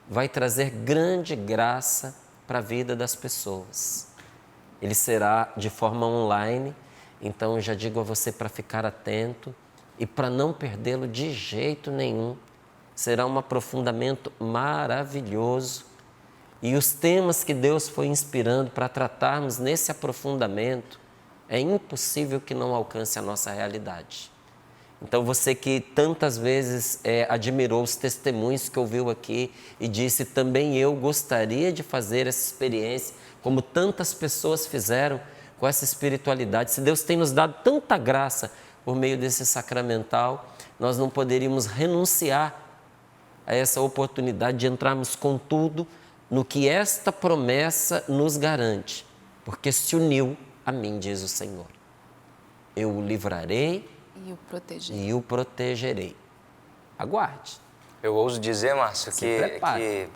vai trazer grande graça para a vida das pessoas. Ele será de forma online, então eu já digo a você para ficar atento e para não perdê-lo de jeito nenhum. Será um aprofundamento maravilhoso. E os temas que Deus foi inspirando para tratarmos nesse aprofundamento, é impossível que não alcance a nossa realidade. Então você que tantas vezes admirou os testemunhos que ouviu aqui e disse, também eu gostaria de fazer essa experiência, como tantas pessoas fizeram com essa espiritualidade. Se Deus tem nos dado tanta graça por meio desse sacramental, nós não poderíamos renunciar a essa oportunidade de entrarmos com tudo no que esta promessa nos garante. Porque se uniu a mim, diz o Senhor. Eu o livrarei e o protegerei. Aguarde. Eu ouso dizer, Márcio, que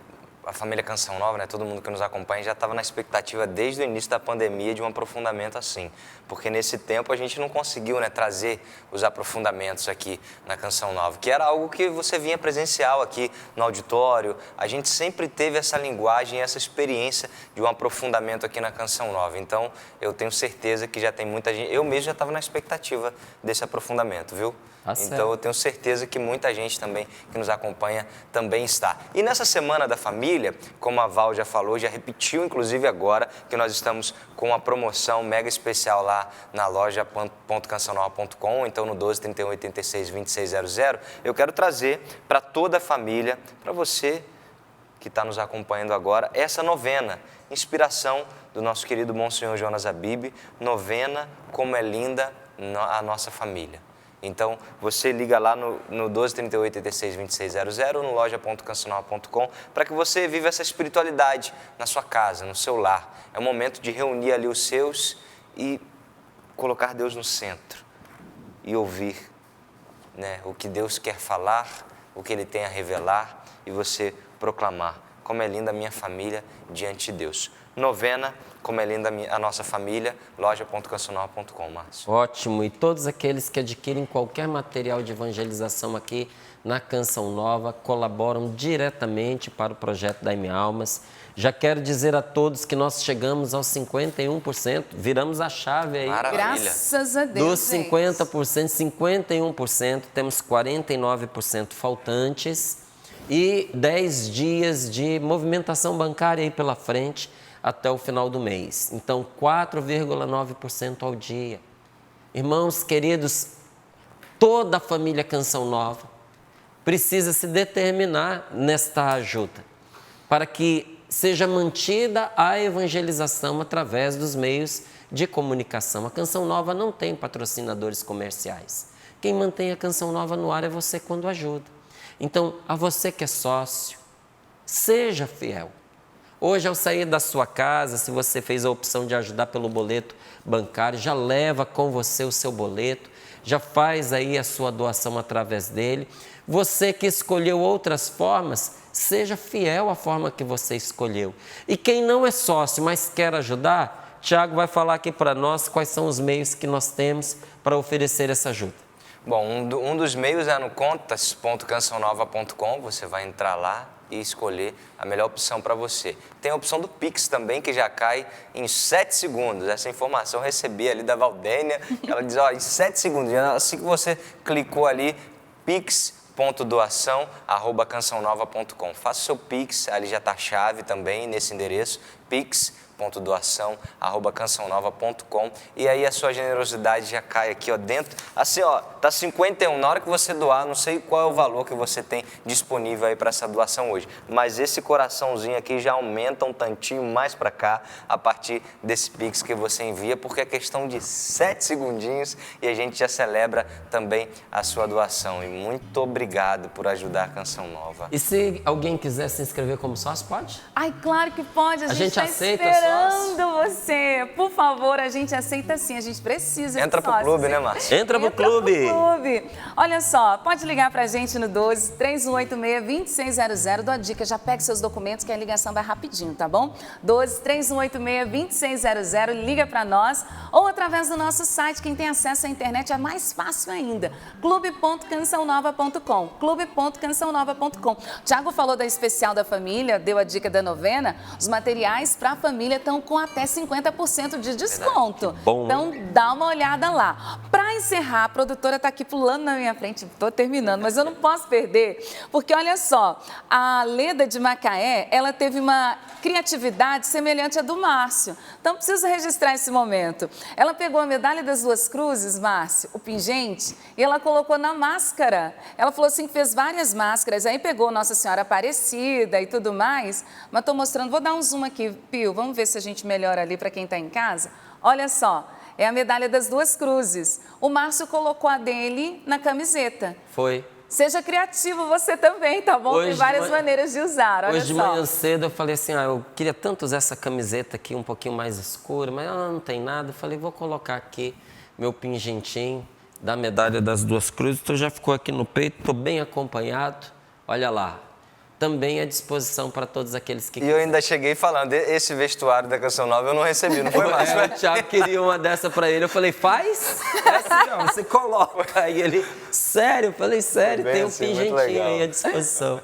a família Canção Nova, né, todo mundo que nos acompanha, já estava na expectativa desde o início da pandemia de um aprofundamento assim. Porque nesse tempo a gente não conseguiu, né, trazer os aprofundamentos aqui na Canção Nova, que era algo que você vinha presencial aqui no auditório. A gente sempre teve essa linguagem, essa experiência de um aprofundamento aqui na Canção Nova. Então, eu tenho certeza que já tem muita gente... Eu mesmo já estava na expectativa desse aprofundamento, viu? Então, eu tenho certeza que muita gente também que nos acompanha também está. E nessa Semana da Família, como a Val já falou, já repetiu, inclusive agora, que nós estamos com uma promoção mega especial lá na loja.cancional.com, então no 12 31 86 2600. Eu quero trazer para toda a família, para você que está nos acompanhando agora, essa novena, inspiração do nosso querido Monsenhor Jonas Abib, novena Como é Linda a Nossa Família. Então, você liga lá no 12 38 86 2600 ou no loja.cancional.com para que você viva essa espiritualidade na sua casa, no seu lar. É o momento de reunir ali os seus e colocar Deus no centro e ouvir, né, o que Deus quer falar, o que Ele tem a revelar e você proclamar como é linda a minha família diante de Deus. Novena, como é linda a nossa família, loja.cancional.com, Márcio. Ótimo, e todos aqueles que adquirem qualquer material de evangelização aqui na Canção Nova colaboram diretamente para o projeto da M Almas. Já quero dizer a todos que nós chegamos aos 51%, viramos a chave aí. Maravilha. Graças a Deus, dos 50%, 51%, temos 49% faltantes e 10 dias de movimentação bancária aí pela frente até o final do mês. Então, 4,9% ao dia. Irmãos queridos, toda a família Canção Nova precisa se determinar nesta ajuda, para que seja mantida a evangelização através dos meios de comunicação. A Canção Nova não tem patrocinadores comerciais. Quem mantém a Canção Nova no ar é você quando ajuda. Então, a você que é sócio, seja fiel. Hoje, ao sair da sua casa, se você fez a opção de ajudar pelo boleto bancário, já leva com você o seu boleto, já faz aí a sua doação através dele. Você que escolheu outras formas, seja fiel à forma que você escolheu. E quem não é sócio, mas quer ajudar, Tiago vai falar aqui para nós quais são os meios que nós temos para oferecer essa ajuda. Bom, um dos meios é no contas.cancionnova.com, você vai entrar lá e escolher a melhor opção para você. Tem a opção do Pix também, que já cai em 7 segundos. Essa informação eu recebi ali da Valdênia, ela diz, ó, em 7 segundos, assim que você clicou ali, pix.doação@cancionnova.com. Faça o seu Pix, ali já está a chave também nesse endereço, pix.doação@cançãonova.com, e aí a sua generosidade já cai aqui, ó, dentro. Assim, ó, tá 51. Na hora que você doar, não sei qual é o valor que você tem disponível aí para essa doação hoje, mas esse coraçãozinho aqui já aumenta um tantinho mais para cá a partir desse Pix que você envia, porque é questão de 7 segundinhos e a gente já celebra também a sua doação. E muito obrigado por ajudar a Canção Nova. E se alguém quiser se inscrever como sócio, pode? Ai, claro que pode. A gente está aceita esperando você. Por favor, a gente aceita sim. A gente precisa de Entra pro sócios, clube, hein? né, Márcio? Entra pro clube. Olha só, pode ligar pra gente no 12 3186-2600. Dou a dica, já pegue seus documentos que a ligação vai rapidinho, tá bom? 12 3186-2600. Liga pra nós ou através do nosso site. Quem tem acesso à internet é mais fácil ainda. clube.cançãonova.com. clube.cançãonova.com. Tiago falou da especial da família, deu a dica da novena. Os materiais para a família estão com até 50% de desconto. bom, então dá uma olhada lá. Para encerrar, a produtora está aqui pulando na minha frente, estou terminando, mas eu não posso perder, porque olha só, a Leda de Macaé, ela teve uma criatividade semelhante à do Márcio. Então preciso registrar esse momento. Ela pegou a medalha das duas cruzes, Márcio, o pingente, e ela colocou na máscara. Ela falou assim que fez várias máscaras, aí pegou Nossa Senhora Aparecida e tudo mais, mas estou mostrando, vou dar um zoom aqui, Pio, vamos ver se a gente melhora ali para quem está em casa. Olha só, é a medalha das duas cruzes. O Márcio colocou a dele na camiseta. Foi. Seja criativo você também, tá bom? Tem várias maneiras de usar, olha Hoje de só. manhã cedo eu falei assim, eu queria tanto usar essa camiseta aqui um pouquinho mais escura, mas ela não tem nada. Eu falei, vou colocar aqui meu pingentinho da medalha das duas cruzes. Então já ficou aqui no peito, estou bem acompanhado. Olha lá. Também à disposição para todos aqueles que E eu ainda cheguei falando, esse vestuário da Canção Nova eu não recebi, não foi mais? O Thiago queria uma dessa para ele, eu falei, faz? É assim, ó, você coloca. Aí ele, sério? Eu falei, sério, Bem tem um assim, muito pingentinho legal. aí à disposição.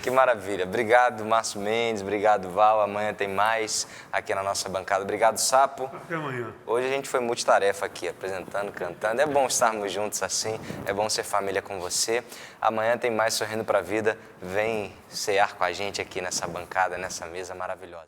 Que maravilha. Obrigado, Márcio Mendes. Obrigado, Val. Amanhã tem mais aqui na nossa bancada. Obrigado, Sapo. Até amanhã. Hoje a gente foi multitarefa aqui, apresentando, cantando. É bom estarmos juntos assim, é bom ser família com você. Amanhã tem mais Sorrindo pra Vida. Vem cear com a gente aqui nessa bancada, nessa mesa maravilhosa.